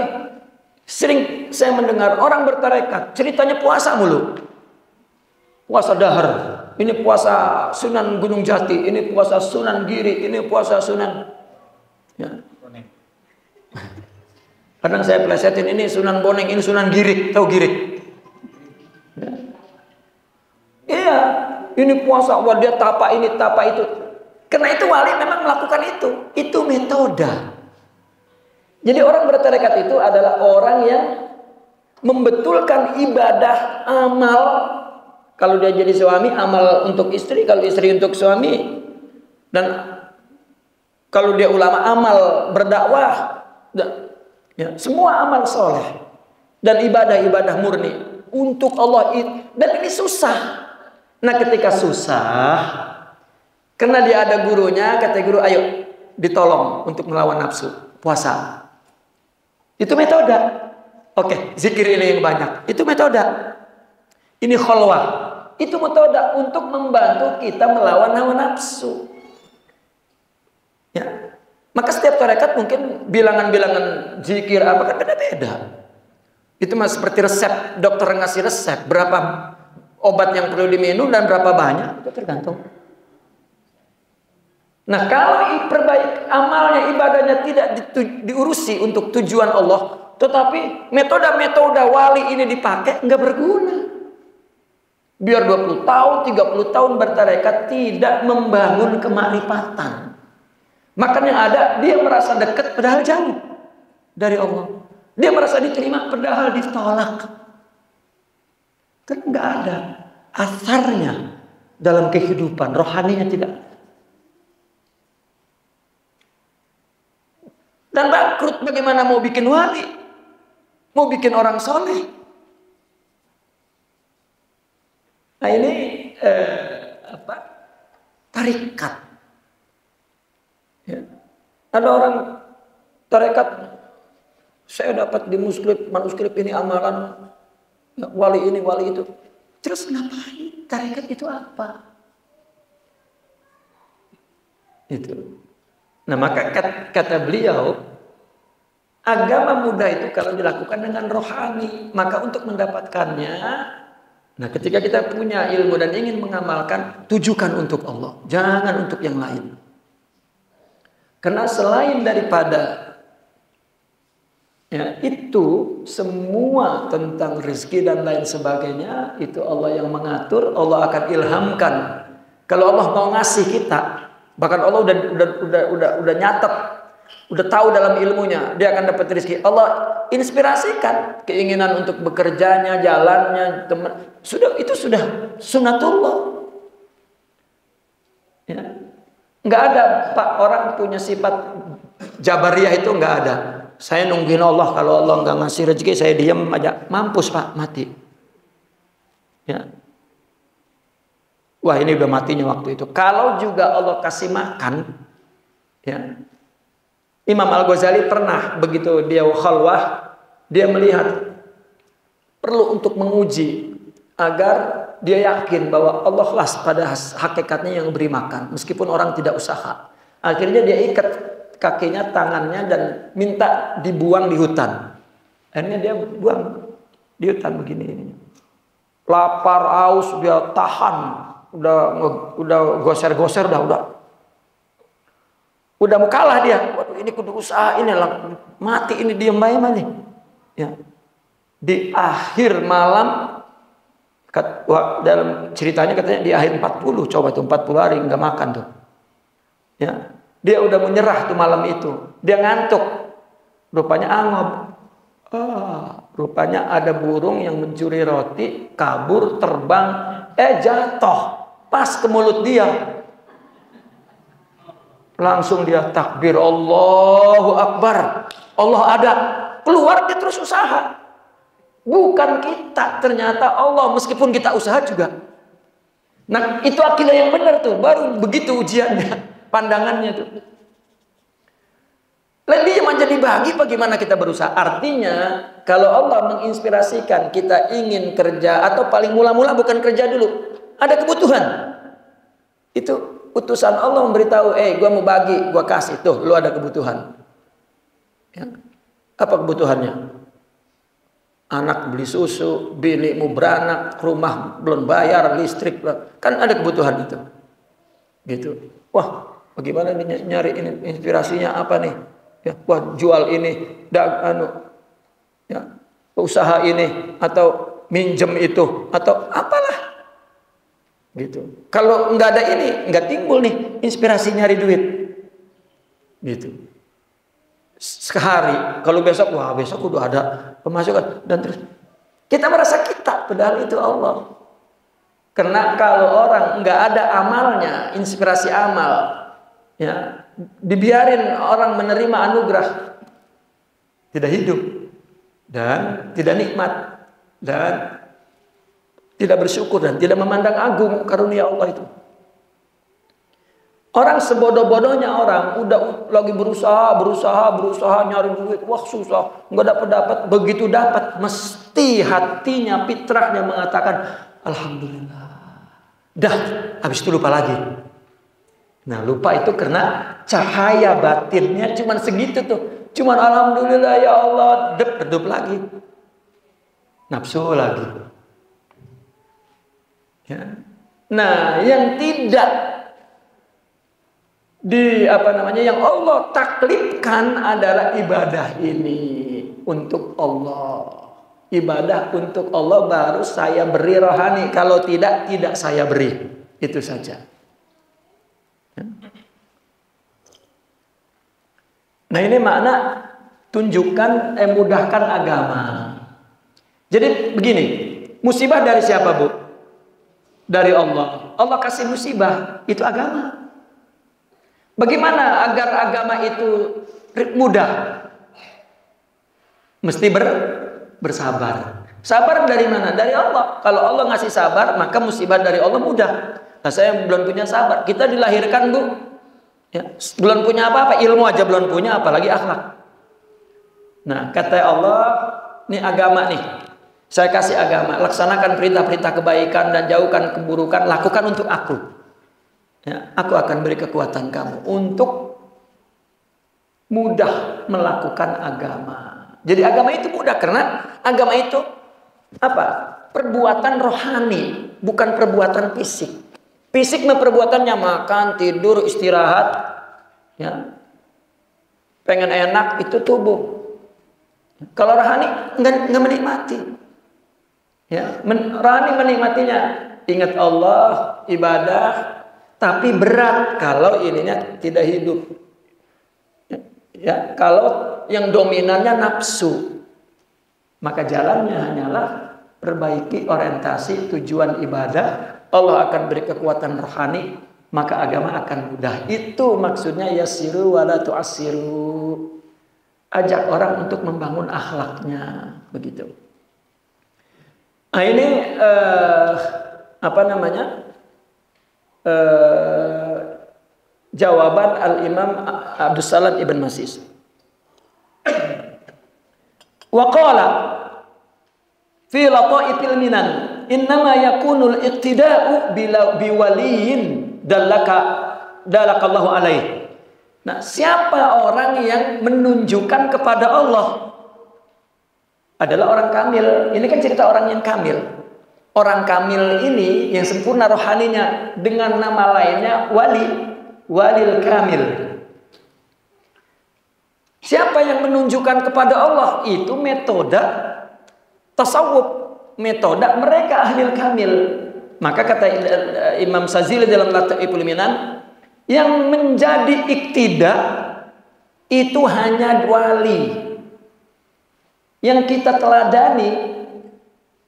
sering saya mendengar orang bertarekat ceritanya puasa mulu, puasa dahar. Ini puasa Sunan Gunung Jati, ini puasa Sunan Giri, ini puasa Sunan. Ya. Kadang saya plesetin, ini Sunan Boneng, ini Sunan Giri, tahu Giri? Ya. Iya, ini puasa, wah dia tapa ini, tapa itu. Karena itu wali memang melakukan itu metode. Jadi orang bertarekat itu adalah orang yang membetulkan ibadah, amal. Kalau dia jadi suami, amal untuk istri. Kalau istri untuk suami. Dan kalau dia ulama, amal berdakwah. Ya, semua amal soleh. Dan ibadah-ibadah murni. Untuk Allah. Dan ini susah. Nah ketika susah, karena dia ada gurunya, kata guru, ayo ditolong untuk melawan nafsu, puasa. Itu metode. Oke, zikir ini yang banyak. Itu metode. Ini khalwah. Itu metode untuk membantu kita melawan hawa nafsu. Ya. Maka setiap tarekat mungkin bilangan-bilangan zikir apa kan beda-beda. Itu mas seperti resep, dokter ngasih resep berapa obat yang perlu diminum dan berapa banyak, itu tergantung. Nah kalau perbaik amalnya, ibadahnya tidak diurusi untuk tujuan Allah, tetapi metode-metode wali ini dipakai, nggak berguna. Biar 20 tahun, 30 tahun bertarekat tidak membangun kemarifatan. Makanya ada, dia merasa dekat padahal jauh dari Allah. Dia merasa diterima padahal ditolak. Karena nggak ada asarnya dalam kehidupan, rohaninya tidak. Dan bangkrut, bagaimana mau bikin wali? Mau bikin orang soleh? Nah ini tarikat. Ya. Ada orang tarekat, saya dapat di manuskrip ini amalan ya, wali ini, wali itu. Terus ngapain? Tarekat itu apa? Itu. Nah maka kata beliau, agama mudah itu kalau dilakukan dengan rohani, maka untuk mendapatkannya, nah ketika kita punya ilmu dan ingin mengamalkan, tujukan untuk Allah, jangan untuk yang lain. Karena selain daripada ya, itu semua tentang rezeki dan lain sebagainya, itu Allah yang mengatur, Allah akan ilhamkan. Kalau Allah mau ngasih kita, bahkan Allah udah nyatet, udah tahu dalam ilmunya dia akan dapat rezeki. Allah inspirasikan keinginan untuk bekerjanya, jalannya, teman. Itu sudah sunatullah. Ya. Nggak ada Pak orang punya sifat jabariyah itu nggak ada. Saya nungguin Allah, kalau Allah nggak ngasih rezeki saya diam aja, mampus Pak, mati. Ya. Wah ini udah matinya waktu itu. Kalau juga Allah kasih makan, ya. Imam Al-Ghazali pernah begitu dia khalwah, dia melihat perlu untuk menguji agar dia yakin bahwa Allah lah pada hakikatnya yang beri makan, meskipun orang tidak usaha. Akhirnya dia ikat kakinya, tangannya dan minta dibuang di hutan. Akhirnya dia buang di hutan begini. Lapar, haus dia tahan, udah goser-goser, udah mau kalah dia. Waduh ini kudu usaha, ini lah mati ini diam bae mah nih. Ya. Di akhir malam, dalam ceritanya katanya di akhir 40, coba tuh 40 hari nggak makan tuh. Ya. Dia udah menyerah tuh malam itu. Dia ngantuk. Rupanya angob. Rupanya ada burung yang mencuri roti, kabur, terbang, jatuh pas ke mulut dia. Langsung dia takbir, Allahu Akbar. Allah ada. Keluar dia terus usaha. Bukan kita, ternyata Allah, meskipun kita usaha juga. Nah itu akidah yang benar tuh. Baru begitu ujiannya, pandangannya tuh. Lalu dia menjadi bagi bagaimana kita berusaha. Artinya kalau Allah menginspirasikan kita ingin kerja, atau paling mula-mula bukan kerja dulu, ada kebutuhan. Itu utusan Allah memberitahu, gua mau bagi, gua kasih. Tuh, lu ada kebutuhan. Ya. Apa kebutuhannya? Anak beli susu, bini mau beranak, rumah belum bayar, listrik, kan ada kebutuhan itu. Gitu. Wah, bagaimana nih nyari ini, inspirasinya apa nih? Ya, wah, jual ini, ya, usaha ini, atau minjem itu, atau apalah. Gitu. Kalau nggak ada ini, nggak timbul nih inspirasi nyari duit. Gitu. Sehari, kalau besok, wah besok udah ada pemasukan, dan terus kita merasa kita, padahal itu Allah. Karena kalau orang nggak ada amalnya, inspirasi amal, ya dibiarin orang menerima anugerah, tidak hidup dan tidak nikmat, dan tidak bersyukur dan tidak memandang agung karunia Allah itu. Orang sebodoh-bodohnya orang udah lagi berusaha nyari duit, wah susah, nggak dapat. Begitu dapat, mesti hatinya, fitrahnya mengatakan alhamdulillah. Dah, habis itu lupa lagi. Nah, lupa itu karena cahaya batinnya cuman segitu tuh. Cuman alhamdulillah ya Allah, redup lagi. Nafsu lagi. Ya. Nah, yang tidak yang Allah taklifkan adalah ibadah ini untuk Allah. Ibadah untuk Allah baru saya beri rohani. Kalau tidak saya beri. Itu saja. Nah, ini makna tunjukkan, mudahkan agama. Jadi begini, musibah dari siapa, Bu? Dari Allah. Allah kasih musibah, itu agama. Bagaimana agar agama itu mudah? Mesti bersabar. Sabar dari mana? Dari Allah. Kalau Allah ngasih sabar, maka musibah dari Allah mudah. Nah, saya belum punya sabar. Kita dilahirkan, Bu, ya, belum punya apa-apa, ilmu aja belum punya, apalagi akhlak. Nah, kata Allah, ini agama nih. Saya kasih agama, laksanakan perintah-perintah kebaikan dan jauhkan keburukan, lakukan untuk aku. Ya, aku akan beri kekuatan kamu untuk mudah melakukan agama. Jadi agama itu mudah karena agama itu apa? Perbuatan rohani, bukan perbuatan fisik. Fisik mah perbuatannya makan, tidur, istirahat, ya. Pengen enak itu tubuh. Kalau rohani nggak menikmati. Ya, rohani menikmatinya. Ingat Allah, ibadah. Tapi berat kalau ininya tidak hidup. Ya, kalau yang dominannya nafsu, maka jalannya hanyalah perbaiki orientasi tujuan ibadah. Allah akan beri kekuatan rohani, maka agama akan mudah. Itu maksudnya yasiru wala tu'assiru. Ajak orang untuk membangun akhlaknya, begitu. Nah, ini jawaban Al-Imam Abdus Salam Ibn Masis. Wa qala fi lataifil minan innama yakunul iqtida'u biwaliyin dalakallahu alaih. Nah, siapa orang yang menunjukkan kepada Allah adalah orang kamil. Ini kan cerita orang yang kamil. Orang kamil ini yang sempurna rohaninya, dengan nama lainnya walil kamil. Siapa yang menunjukkan kepada Allah? Itu metode tasawuf, metode mereka ahli kamil. Maka kata Imam Sazili dalam Lataiful Minan, yang menjadi iktida itu hanya wali. Yang kita teladani,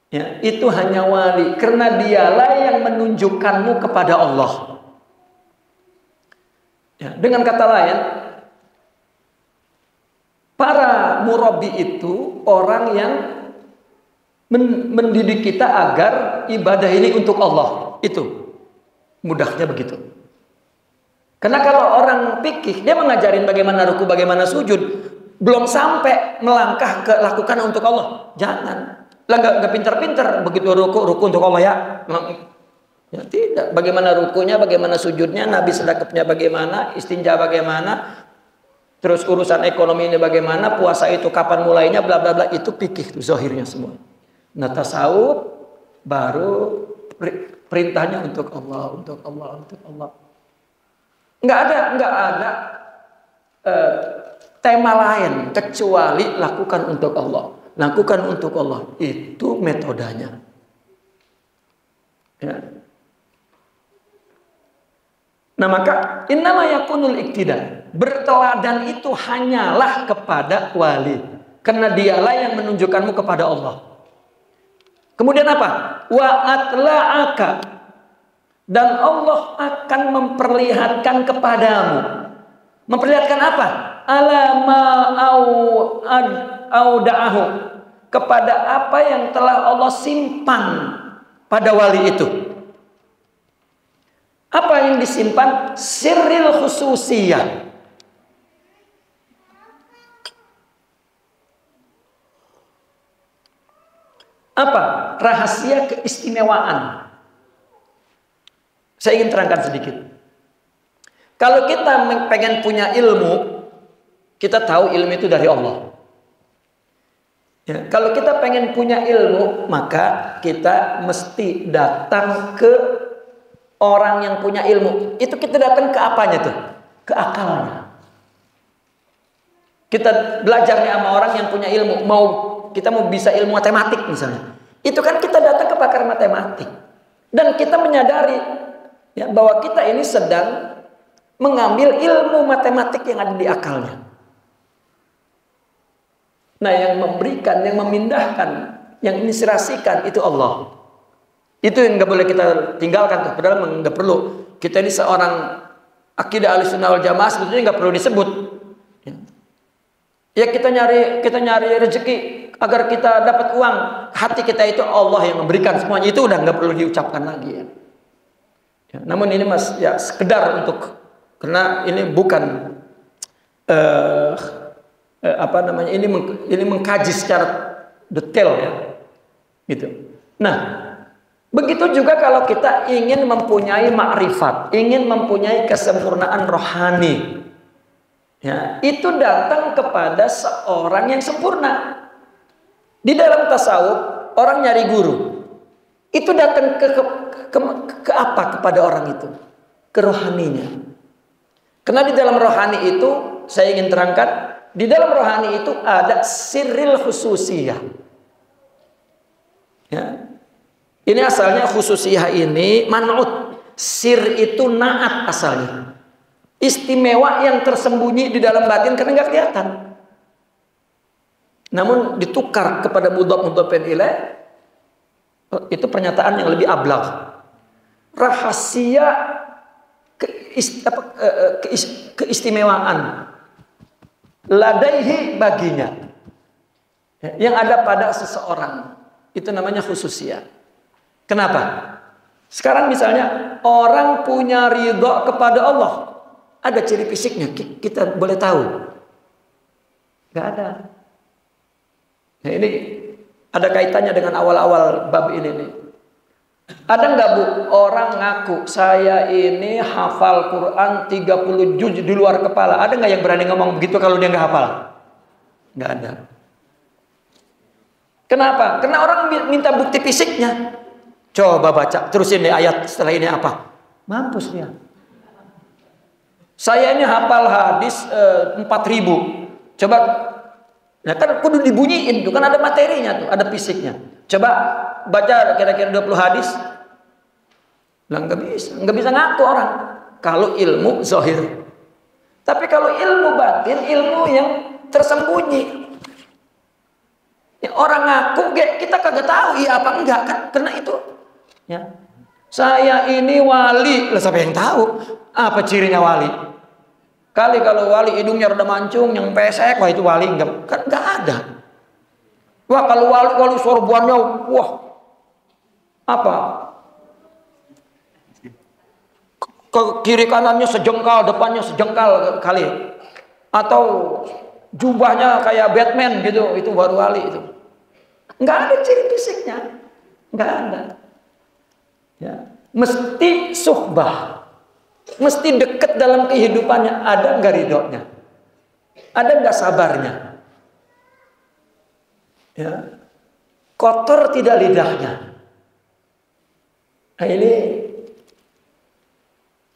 ya, itu hanya wali, karena dialah yang menunjukkanmu kepada Allah. Ya, dengan kata lain, para murabbi itu orang yang mendidik kita agar ibadah ini untuk Allah. Itu mudahnya begitu. Karena kalau orang fikih, dia mengajarin bagaimana ruku, bagaimana sujud, belum sampai melangkah ke lakukan untuk Allah. Jangan. Lah nggak pintar-pintar begitu ruku untuk Allah ya. Ya tidak. Bagaimana rukunya, bagaimana sujudnya, Nabi sedekapnya bagaimana, istinja bagaimana, terus urusan ekonomi ini bagaimana, puasa itu kapan mulainya, bla bla bla, itu fikih itu zahirnya semua. Nah, tasawuf baru perintahnya untuk Allah, untuk Allah, untuk Allah. Nggak ada tema lain kecuali lakukan untuk Allah. Lakukan untuk Allah. Itu metodenya. Ya. Nah, maka innama yakunul iktida. Berteladan itu hanyalah kepada wali. Karena dialah yang menunjukkanmu kepada Allah. Kemudian apa? Wa atla'aka. Dan Allah akan memperlihatkan kepadamu. Memperlihatkan apa? Alama auda'ahu. Kepada apa yang telah Allah simpan pada wali itu? Apa yang disimpan? Sirril khususiyah. Apa? Rahasia keistimewaan. Saya ingin terangkan sedikit. Kalau kita pengen punya ilmu, kita tahu ilmu itu dari Allah. Ya, kalau kita pengen punya ilmu, maka kita mesti datang ke orang yang punya ilmu. Itu kita datang ke apanya tuh? Ke akalnya. Kita belajar nih sama orang yang punya ilmu. Kita mau bisa ilmu matematik misalnya. Itu kan kita datang ke pakar matematik. Dan kita menyadari ya, bahwa kita ini sedang mengambil ilmu matematik yang ada di akalnya. Nah, yang memberikan, yang memindahkan, yang inspirasikan itu Allah. Itu yang nggak boleh kita tinggalkan tuh. Padahal nggak perlu. Kita ini seorang akidah Ahlussunnah wal Jamaah sebetulnya nggak perlu disebut. Ya kita nyari rezeki agar kita dapat uang. Hati kita itu Allah yang memberikan semuanya, itu udah nggak perlu diucapkan lagi ya. Ya, namun ini mas ya sekedar untuk, karena ini bukan ini mengkaji secara detail ya, gitu. Nah, begitu juga kalau kita ingin mempunyai makrifat, ingin mempunyai kesempurnaan rohani. Ya, itu datang kepada seorang yang sempurna. Di dalam tasawuf, orang nyari guru. Itu datang ke apa kepada orang itu? Ke rohaninya. Karena di dalam rohani itu, saya ingin terangkan, di dalam rohani itu ada sirril khususiyah. Ya. Ini asalnya khususiyah ini man'ut. Sir itu naat asalnya. Istimewa yang tersembunyi di dalam batin karena nggak kelihatan. Namun ditukar kepada mudhaf ilaih, itu pernyataan yang lebih ablagh. Rahasia keistimewaan ladaihi baginya yang ada pada seseorang, itu namanya khususiyah. Kenapa? Sekarang misalnya orang punya ridho kepada Allah, ada ciri fisiknya, kita boleh tahu? Gak ada. Nah, ini ada kaitannya dengan awal-awal bab ini nih. Ada nggak bu orang ngaku saya ini hafal Quran 30 juz di luar kepala? Ada nggak yang berani ngomong begitu kalau dia nggak hafal? Nggak ada. Kenapa? Karena orang minta bukti fisiknya. Coba baca terusin deh ayat setelah ini apa? Mampus dia. Saya ini hafal hadis 4.000. Coba, ya kan kudu dibunyiin tuh, kan ada materinya tuh, ada fisiknya. Coba baca kira-kira 20 hadis. Lah nggak bisa ngaku orang kalau ilmu zahir. Tapi kalau ilmu batin, ilmu yang tersembunyi. Ya, orang ngaku kita kagak tahu iya apa enggak kan, karena itu ya. Saya ini wali, lah siapa yang tahu apa cirinya wali? Kali kalau wali hidungnya rada mancung, yang pesek, wah itu wali enggak, kan enggak ada. Wah kalau wali sorbannya, wah apa? Ke kiri kanannya sejengkal, depannya sejengkal kali, atau jubahnya kayak Batman gitu, itu baru wali itu. Enggak ada ciri fisiknya, enggak ada. Ya, mesti suhbah. Mesti dekat dalam kehidupannya. Ada nggak ridhonya? Ada nggak sabarnya? Ya. Kotor tidak lidahnya? Nah ini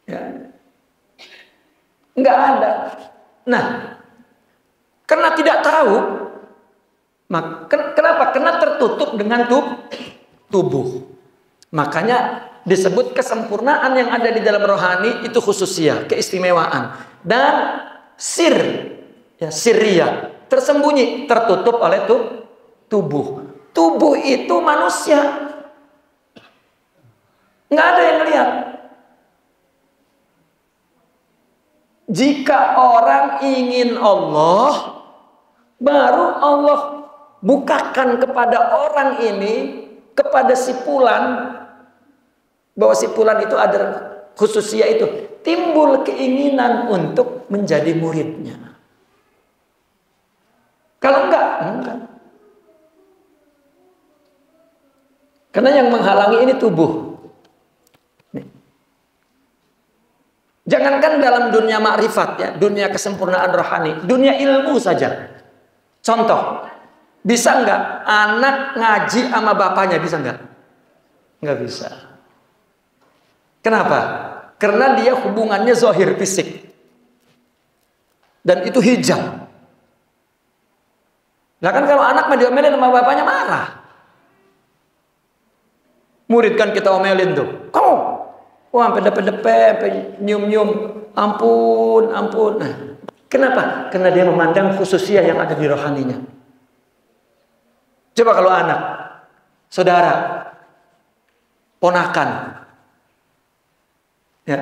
ya, nggak ada. Nah, karena tidak tahu, kenapa? Karena tertutup dengan tubuh. Makanya disebut kesempurnaan yang ada di dalam rohani itu khususiyah, keistimewaan, dan sir, ya sirriyah, tersembunyi, tertutup oleh tubuh. Tubuh itu manusia, nggak ada yang lihat. Jika orang ingin Allah, baru Allah bukakan kepada orang ini, kepada si fulan, bahwa si fulan itu ada khususnya itu, timbul keinginan untuk menjadi muridnya. Kalau enggak. Karena yang menghalangi ini tubuh. Jangankan dalam dunia makrifat ya, dunia kesempurnaan rohani, dunia ilmu saja. Contoh, bisa nggak anak ngaji sama bapaknya, bisa nggak? Nggak bisa. Kenapa? Karena dia hubungannya zahir fisik. Dan itu hijab. Nah kan kalau anak mau diomelin sama bapaknya marah. Murid kan kita omelin tuh. Kamu, wah sampai depe-depe, sampai nyium-nyium. Ampun, ampun. Nah, kenapa? Karena dia memandang khususnya yang ada di rohaninya. Coba kalau anak, saudara, ponakan, ya,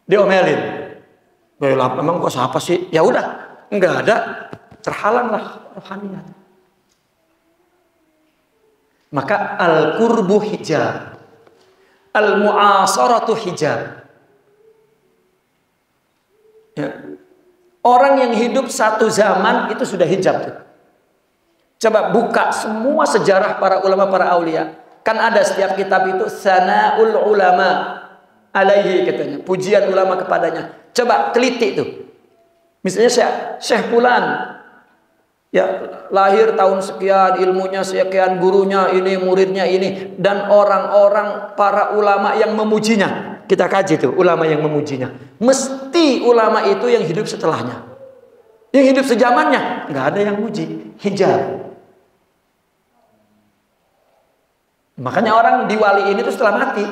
diomelin. Baiklah, memang kok siapa sih? Ya udah, enggak ada, terhalanglah rohaninya. Maka al-qurbu hijab, al-mu'asaratu hijab. Ya. Orang yang hidup satu zaman itu sudah hijab tuh. Coba buka semua sejarah para ulama, para aulia. Kan ada setiap kitab itu sana'ul ulama alaihi katanya, pujian ulama kepadanya. Coba teliti tuh. Misalnya Syekh Fulan ya lahir tahun sekian, ilmunya sekian, gurunya ini, muridnya ini, dan orang-orang para ulama yang memujinya. Kita kaji tuh ulama yang memujinya. Mesti ulama itu yang hidup setelahnya. Yang hidup sejamannya nggak ada yang muji, hijab. Makanya orang diwali ini tuh setelah mati.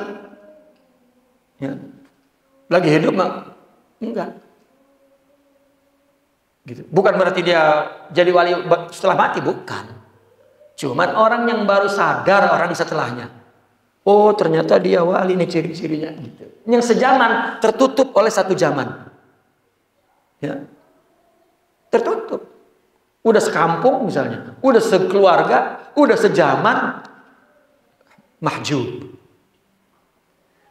Ya. Lagi hidup mah enggak. Gitu. Bukan berarti dia jadi wali setelah mati, bukan. Cuman orang yang baru sadar orang setelahnya. Oh, ternyata dia wali, ini ciri-cirinya gitu. Yang sejaman tertutup oleh satu zaman. Ya. Tertutup. Udah sekampung misalnya, udah sekeluarga, udah sejaman, mahjub.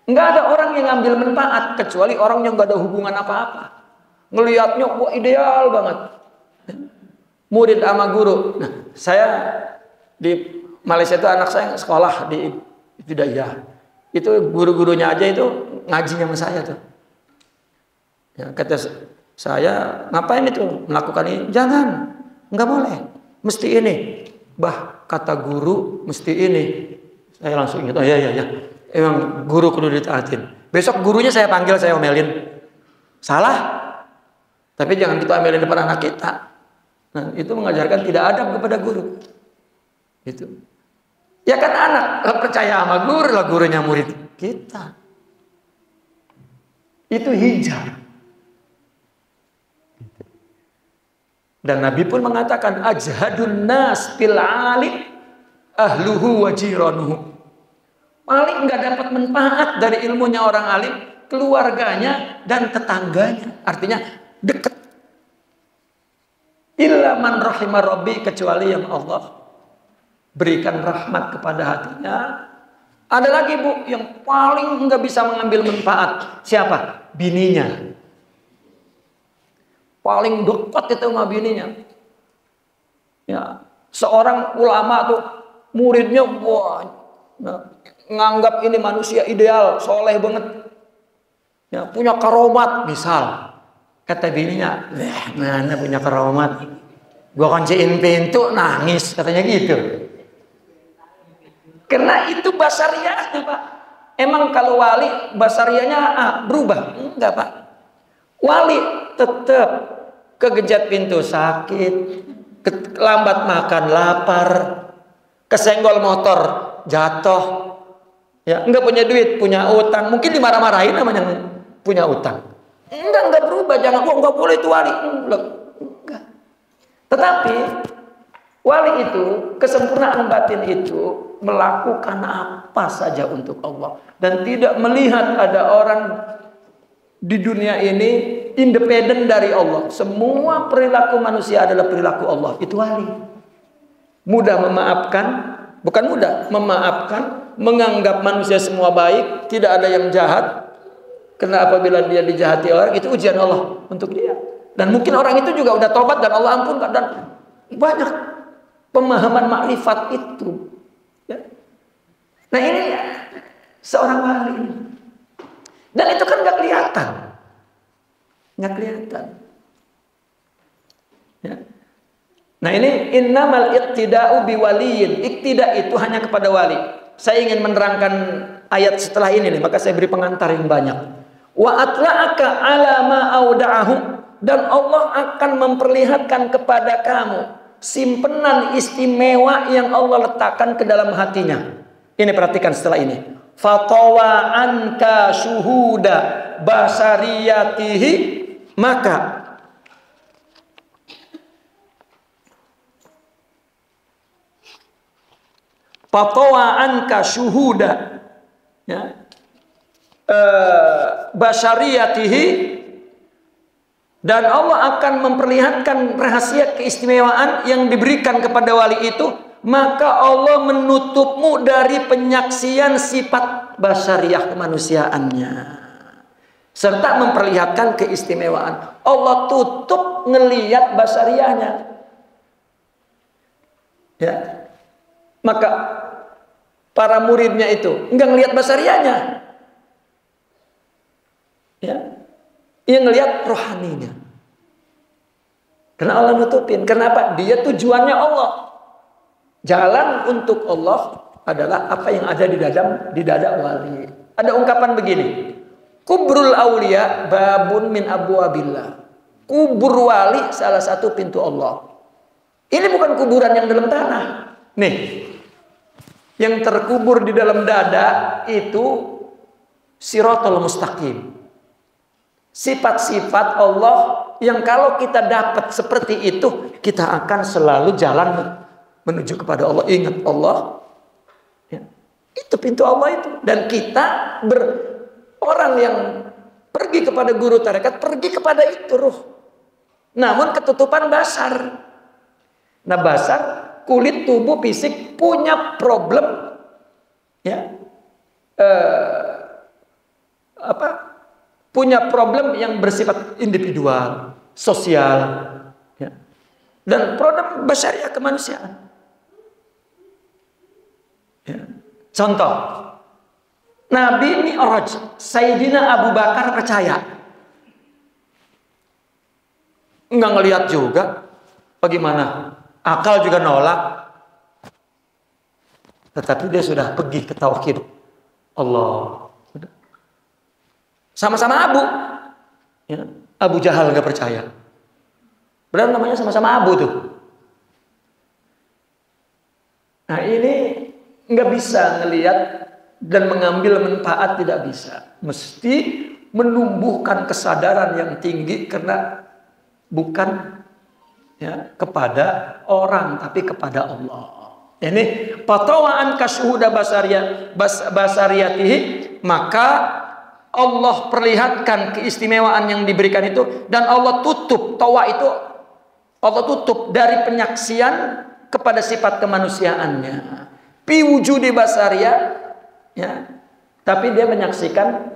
Enggak ada orang yang ngambil manfaat kecuali orang yang enggak ada hubungan apa-apa. Ngelihatnya wah ideal banget. Murid sama guru. Nah, saya di Malaysia itu anak saya sekolah di Hidayah. Itu guru-gurunya aja itu ngajinya sama saya tuh. Ya, kata saya, ngapain itu melakukan ini? Jangan, enggak boleh. Mesti ini. Bah, kata guru mesti ini. Saya langsung ingat, oh ya. Emang guru kudu ditaatin. Besok gurunya saya panggil, saya omelin. Salah. Tapi jangan kita omelin depan anak kita. Nah, itu mengajarkan tidak adab kepada guru. Itu. Ya kan anak percaya sama guru lah, gurunya murid kita. Itu hijab. Dan Nabi pun mengatakan ajhadun nas bil alim ahluhu wa jiranuhu. Paling nggak dapat manfaat dari ilmunya orang alim, keluarganya dan tetangganya. Artinya dekat. Illa man rahimah rabbi, kecuali yang Allah berikan rahmat kepada hatinya. Ada lagi bu yang paling nggak bisa mengambil manfaat. Siapa? Bininya. Paling dekat itu sama bininya. Ya, seorang ulama tuh muridnya wah, nganggap ini manusia ideal, soleh banget, ya, punya karomat misal. Kata bininya, mana punya karomat? Gua kunciin pintu nangis, katanya gitu. Karena itu basariahnya pak. Emang kalau wali basariahnya berubah? Enggak pak. Wali tetap kegejat pintu sakit, lambat makan lapar, kesenggol motor jatuh. Ya, enggak punya duit, punya utang. Mungkin dimarah-marahin sama yang punya utang. Enggak berubah. Jangan, enggak boleh itu wali. Enggak. Tetapi, wali itu, kesempurnaan batin itu, melakukan apa saja untuk Allah. Dan tidak melihat ada orang di dunia ini independen dari Allah. Semua perilaku manusia adalah perilaku Allah. Itu wali. Mudah memaafkan, Bukan mudah memaafkan, menganggap manusia semua baik, tidak ada yang jahat. Karena apabila dia dijahati orang, itu ujian Allah untuk dia. Dan mungkin orang itu juga udah tobat dan Allah ampunkan, dan banyak pemahaman makrifat itu. Ya. Nah ini seorang wali. Dan itu kan nggak kelihatan. Nggak kelihatan. Ya. Nah ini innamal iqtida'u biwaliyin. Iqtida itu hanya kepada wali. Saya ingin menerangkan ayat setelah ini nih, maka saya beri pengantar yang banyak. Wa atla'aka ala ma auda'ahu, dan Allah akan memperlihatkan kepada kamu simpenan istimewa yang Allah letakkan ke dalam hatinya. Ini perhatikan setelah ini. Fatawa anka syuhuda basariyatihi, maka fatawa anka syuhuda, ya, basariyatihi, dan Allah akan memperlihatkan rahasia keistimewaan yang diberikan kepada wali itu, maka Allah menutupmu dari penyaksian sifat basariyah kemanusiaannya serta memperlihatkan keistimewaan. Allah tutup ngelihat basariyahnya, ya. Maka para muridnya itu enggak ngelihat basariyahnya, ya, yang ngelihat rohaninya. Karena Allah nutupin. Kenapa? Dia tujuannya Allah. Jalan untuk Allah adalah apa yang ada di dada wali. Ada ungkapan begini. Kubrul aulia babun min abwabillah. Kubur wali salah satu pintu Allah. Ini bukan kuburan yang dalam tanah. Nih. Yang terkubur di dalam dada itu siratal mustaqim. Sifat-sifat Allah yang kalau kita dapat seperti itu, kita akan selalu jalan menuju kepada Allah. Ingat Allah, ya, itu pintu Allah itu. Dan kita orang yang pergi kepada guru tarekat, pergi kepada itu ruh. Namun ketutupan basar. Nah basar, kulit tubuh fisik punya problem, ya, punya problem yang bersifat individual, sosial, ya, dan problem basariah kemanusiaan. Ya. Contoh, Nabi Mi'raj, Sayyidina Abu Bakar percaya, nggak ngelihat juga, bagaimana? Akal juga nolak, tetapi dia sudah pergi ke tauhid Allah. Sama-sama Abu, ya. Abu Jahal nggak percaya. Berarti namanya sama-sama Abu tuh. Nah ini nggak bisa ngelihat dan mengambil manfaat, tidak bisa. Mesti menumbuhkan kesadaran yang tinggi karena bukan, ya, kepada orang tapi kepada Allah. Ini patawaan kasyuhuda basariyatihi, maka Allah perlihatkan keistimewaan yang diberikan itu, dan Allah tutup tawa itu, Allah tutup dari penyaksian kepada sifat kemanusiaannya. Pi wujudi basariyah, ya, tapi dia menyaksikan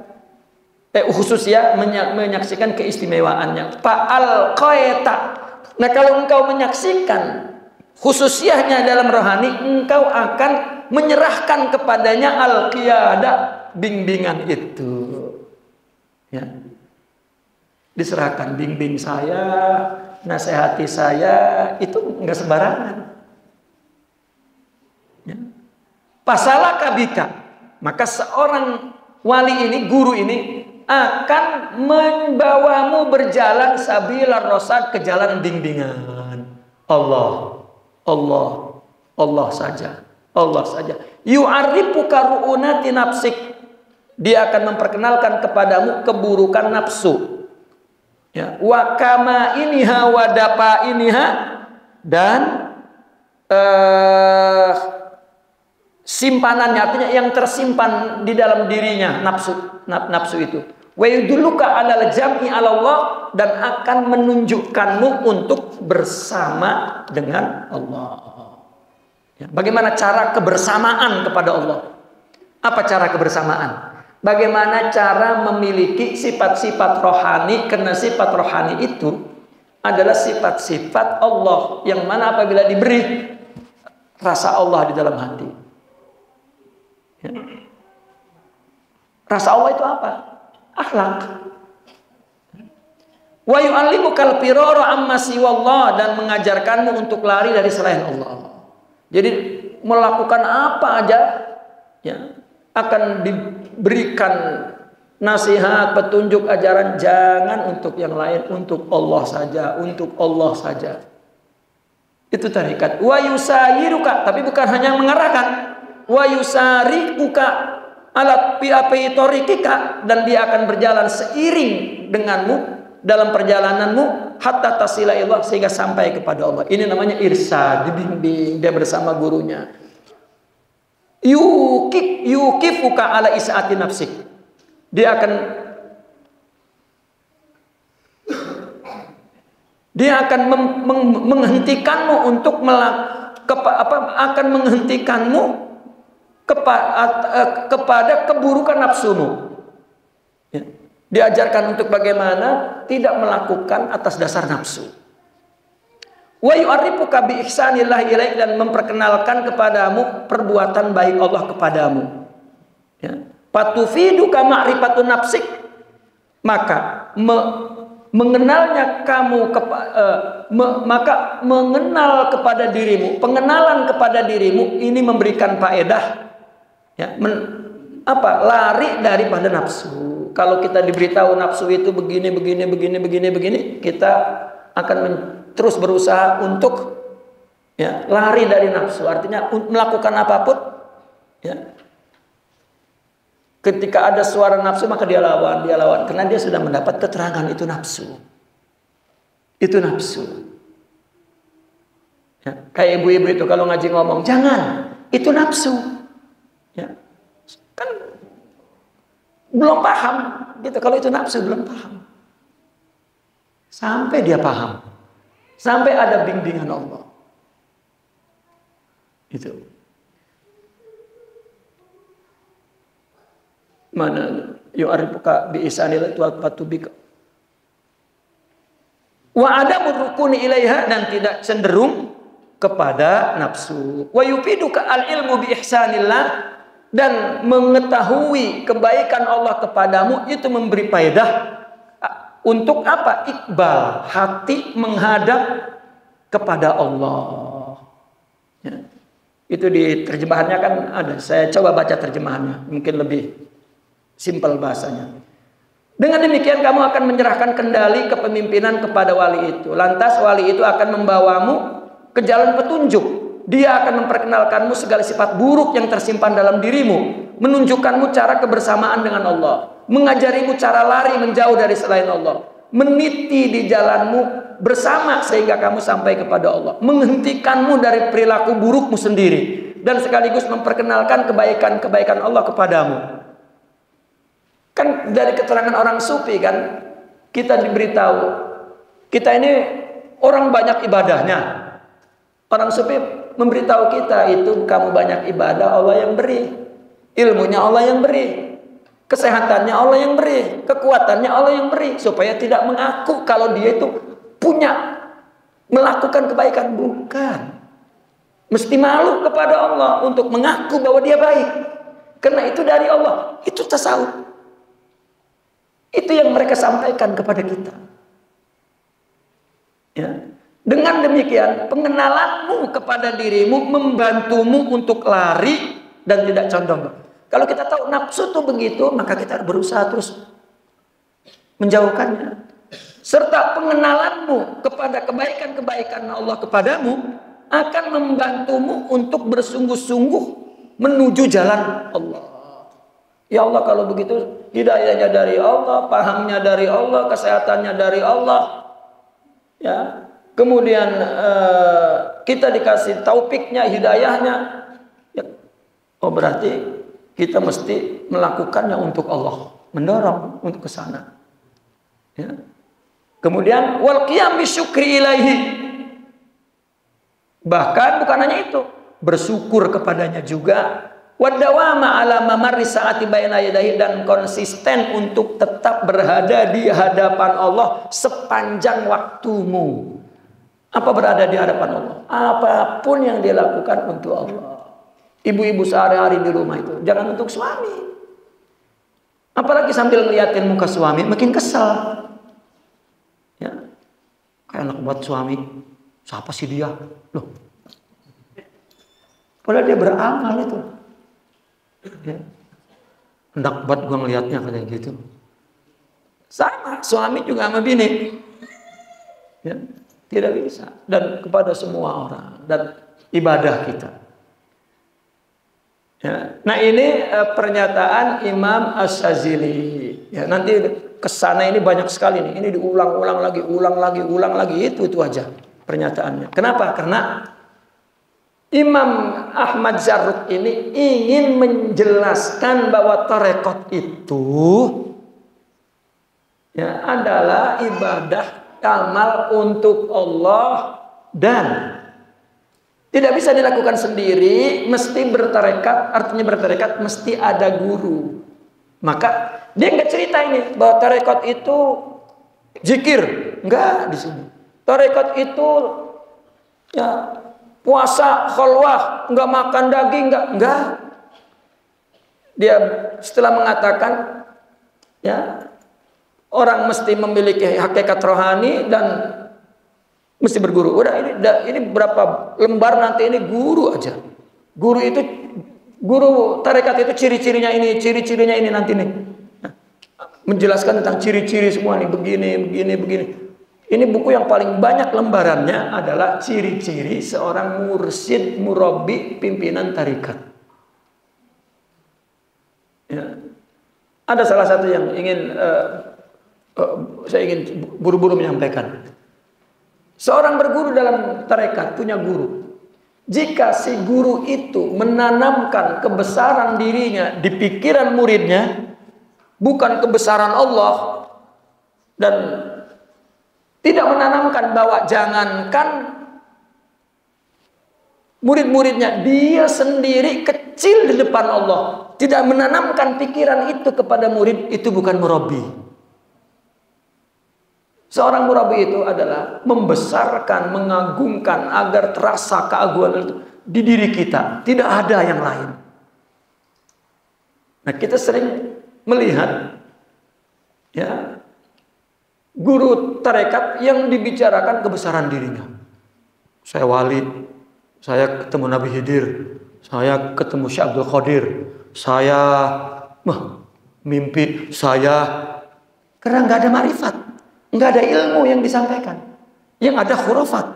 khususnya menyaksikan keistimewaannya. Fa'al qaita. Nah kalau engkau menyaksikan khususiyahnya dalam rohani, engkau akan menyerahkan kepadanya al-qiyada, bimbingan itu, ya, diserahkan. Bimbing saya, nasihati saya, itu enggak sembarangan, ya. Pasalah kabika, maka seorang wali ini, guru ini akan membawamu berjalan sabilan rosad, ke jalan bimbingan Allah. Allah, Allah saja, Allah saja. Yu'arifuka ru'unati nafsik, dia akan memperkenalkan kepadamu keburukan nafsu, ya, wa kama iniha wa dapa iniha, dan simpanannya, artinya yang tersimpan di dalam dirinya nafsu itu. Wa yudulluka alal jam'i Allah, dan akan menunjukkanmu untuk bersama dengan Allah. Ya, bagaimana cara kebersamaan kepada Allah? Apa cara kebersamaan? Bagaimana cara memiliki sifat-sifat rohani? Karena sifat rohani itu adalah sifat-sifat Allah yang mana apabila diberi rasa Allah di dalam hati. Ya. Rasa Allah itu apa? Akhlak. Wa yu'allimukal firara amma siwallah, dan mengajarkanmu untuk lari dari selain Allah. Jadi melakukan apa aja ya akan diberikan nasihat, petunjuk, ajaran, jangan untuk yang lain, untuk Allah saja, untuk Allah saja. Itu tarikat. Wa yusayiruka, tapi bukan hanya mengarahkan. Wa yusariquka ala fi tariqika, dan dia akan berjalan seiring denganmu dalam perjalananmu hatta tasila ilallah, sehingga sampai kepada Allah. Ini namanya irsad, dibimbing dia bersama gurunya. Yukifuka ala isaati nafsik. Dia akan menghentikanmu untuk akan menghentikanmu kepada keburukan nafsumu. Ya. Diajarkan untuk bagaimana tidak melakukan atas dasar nafsu. Wa yu'arrifuka bi ihsanillah ilaik, dan memperkenalkan kepadamu perbuatan baik Allah kepadamu. Ya. Fatufiduka ma'rifatun nafsik, maka mengenalnya kamu maka mengenal kepada dirimu, pengenalan kepada dirimu ini memberikan faedah. Ya, lari daripada nafsu. Kalau kita diberitahu nafsu itu begini, kita akan terus berusaha untuk ya, lari dari nafsu. Artinya melakukan apapun, ya. Ketika ada suara nafsu maka dia lawan, karena dia sudah mendapat keterangan itu nafsu. Itu nafsu. Ya, kayak ibu-ibu itu kalau ngaji ngomong, jangan, itu nafsu. Ya. Kan belum paham gitu, kalau itu nafsu belum paham. Sampai dia paham. Sampai ada bimbingan Allah. Itu. Mana yu'arifuka bi ihsanil wa fatubika. Wa adamu rukuni ilaiha, dan tidak cenderung kepada nafsu. Wa yufiduka al ilmu bi ihsanillah, dan mengetahui kebaikan Allah kepadamu itu memberi faedah untuk apa? Iqbal, hati menghadap kepada Allah. Ya. Itu di terjemahannya kan ada. Saya coba baca terjemahannya, mungkin lebih simpel bahasanya. Dengan demikian kamu akan menyerahkan kendali kepemimpinan kepada wali itu. Lantas wali itu akan membawamu ke jalan petunjuk. Dia akan memperkenalkanmu segala sifat buruk yang tersimpan dalam dirimu, menunjukkanmu cara kebersamaan dengan Allah, mengajarimu cara lari menjauh dari selain Allah, meniti di jalanmu bersama sehingga kamu sampai kepada Allah, menghentikanmu dari perilaku burukmu sendiri, dan sekaligus memperkenalkan kebaikan-kebaikan Allah kepadamu. Kan dari keterangan orang sufi kan kita diberitahu, kita ini orang banyak ibadahnya. Orang sufi memberitahu kita, itu kamu banyak ibadah, Allah yang beri. Ilmunya Allah yang beri. Kesehatannya Allah yang beri. Kekuatannya Allah yang beri. Supaya tidak mengaku kalau dia itu punya melakukan kebaikan. Bukan. Mesti malu kepada Allah untuk mengaku bahwa dia baik. Karena itu dari Allah. Itu tasawuf. Itu yang mereka sampaikan kepada kita. Ya. Dengan demikian, pengenalanmu kepada dirimu membantumu untuk lari dan tidak condong. Kalau kita tahu nafsu itu begitu, maka kita berusaha terus menjauhkannya. Serta pengenalanmu kepada kebaikan-kebaikan Allah kepadamu akan membantumu untuk bersungguh-sungguh menuju jalan Allah. Ya Allah, kalau begitu hidayahnya dari Allah, pahamnya dari Allah, kesehatannya dari Allah. Ya. Kemudian kita dikasih taufiknya, hidayahnya. Ya. Oh, berarti kita mesti melakukannya untuk Allah, mendorong untuk ke sana. Ya. Kemudian wal qiyam bisyukri ilaihi. Bahkan bukan hanya itu, bersyukur kepadanya juga. Wadawama ala mamarri saati baina yadayhi, dan konsisten untuk tetap berada di hadapan Allah sepanjang waktumu. Apa berada di hadapan Allah? Apapun yang dia lakukan untuk Allah. Ibu-ibu sehari-hari di rumah itu jangan untuk suami. Apalagi sambil ngeliatin muka suami makin kesel. Ya. Kayak anak buat suami, siapa sih dia? Loh. Padahal dia beramal itu. Ya. Hendak buat gua ngelihatnya kayak gitu. Sama suami juga sama bini. Ya, tidak bisa. Dan kepada semua orang dan ibadah kita. Ya. Nah ini pernyataan Imam Ash-Shazili. Ya, nanti kesana ini banyak sekali nih. Ini diulang-ulang lagi, ulang lagi. Itu aja pernyataannya. Kenapa? Karena Imam Ahmad Zarruq ini ingin menjelaskan bahwa tarekat itu ya adalah ibadah amal untuk Allah dan tidak bisa dilakukan sendiri, mesti bertarekat. Artinya bertarekat mesti ada guru. Maka dia nggak cerita ini bahwa tarekat itu zikir, enggak di sini. Tarekat itu ya puasa khalwah, enggak makan daging, enggak. Dia setelah mengatakan ya orang mesti memiliki hakikat rohani dan mesti berguru. Udah ini berapa lembar nanti ini guru aja. Guru tarekat itu ciri-cirinya ini nanti nih. Nah, menjelaskan tentang ciri-ciri semua nih begini. Ini buku yang paling banyak lembarannya adalah ciri-ciri seorang mursyid, murabbi, pimpinan tarekat. Ya. Ada salah satu yang saya ingin buru-buru menyampaikan. Seorang berguru dalam tarekat punya guru. Jika si guru itu menanamkan kebesaran dirinya di pikiran muridnya, bukan kebesaran Allah, dan tidak menanamkan bahwa jangankan murid-muridnya, dia sendiri kecil di depan Allah, tidak menanamkan pikiran itu kepada murid, itu bukan murabbi. Seorang murabbi itu adalah membesarkan, mengagungkan agar terasa keagungan itu di diri kita, tidak ada yang lain. Nah, kita sering melihat ya guru tarekat yang dibicarakan kebesaran dirinya. Saya wali, saya ketemu Nabi Khidir, saya ketemu Syekh Abdul Qadir, saya mimpi saya, karena nggak ada marifat, nggak ada ilmu yang disampaikan, yang ada khurafat.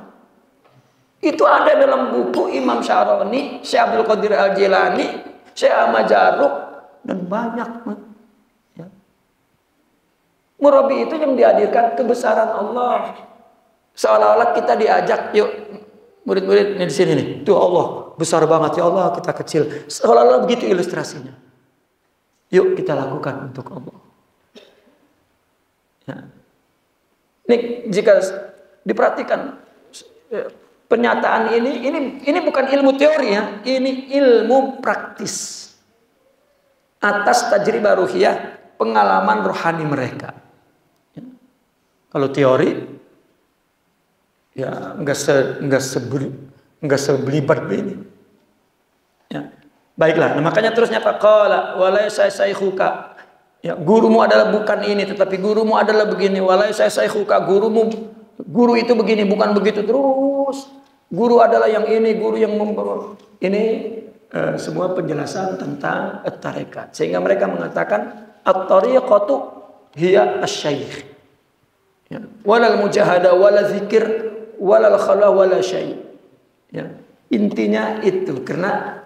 Itu ada dalam buku Imam Syaroni, Syekh Abdul Qadir Al-Jilani, Syekh Ahmad Zarruq, dan banyak. Murabbi itu yang dihadirkan kebesaran Allah. Seolah-olah kita diajak, yuk murid-murid di sini nih, tuh Allah besar banget ya Allah, kita kecil. Seolah-olah begitu ilustrasinya. Yuk kita lakukan untuk Allah. Ya. Ini jika diperhatikan pernyataan ini bukan ilmu teori ya, ini ilmu praktis atas tajribah ruhiyah, pengalaman rohani mereka. Kalau teori ya enggak sebelibat ini. Ya. Baiklah, nah, makanya terusnya faqala walaysa shaykhuka. Ya, gurumu adalah bukan ini, tetapi gurumu adalah begini. Walaysa shaykhuka, guru itu begini, bukan begitu terus. Guru adalah yang ini, guru yang ini semua penjelasan tentang at-tarekat. Sehingga mereka mengatakan at-tariqatu hiya asy-syaikh. Ya. Walal mujahada, wala zikir, walal khala, wala syai'. Ya. Intinya itu, karena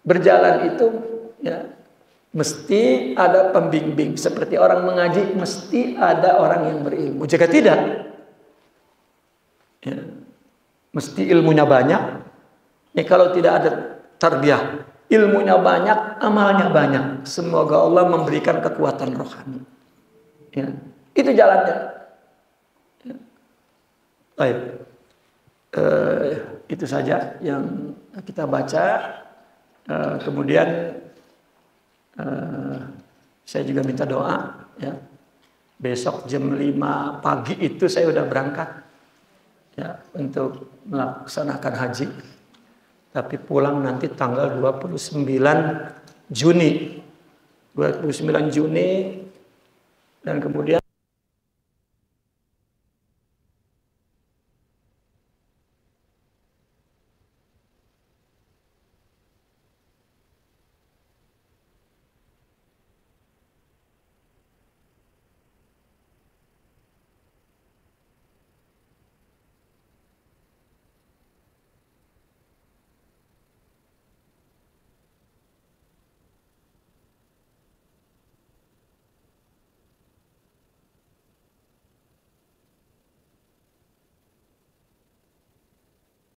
berjalan itu ya mesti ada pembimbing. Seperti orang mengaji mesti ada orang yang berilmu. Jika tidak ya, mesti ilmunya banyak. Ya, kalau tidak ada tarbiyah, ilmunya banyak, amalnya banyak. Semoga Allah memberikan kekuatan rohani. Ya. Itu jalannya. Baik. Itu saja yang kita baca. Kemudian saya juga minta doa ya. Besok jam 5 pagi itu saya udah berangkat ya untuk melaksanakan haji. Tapi pulang nanti tanggal 29 Juni. 29 Juni dan kemudian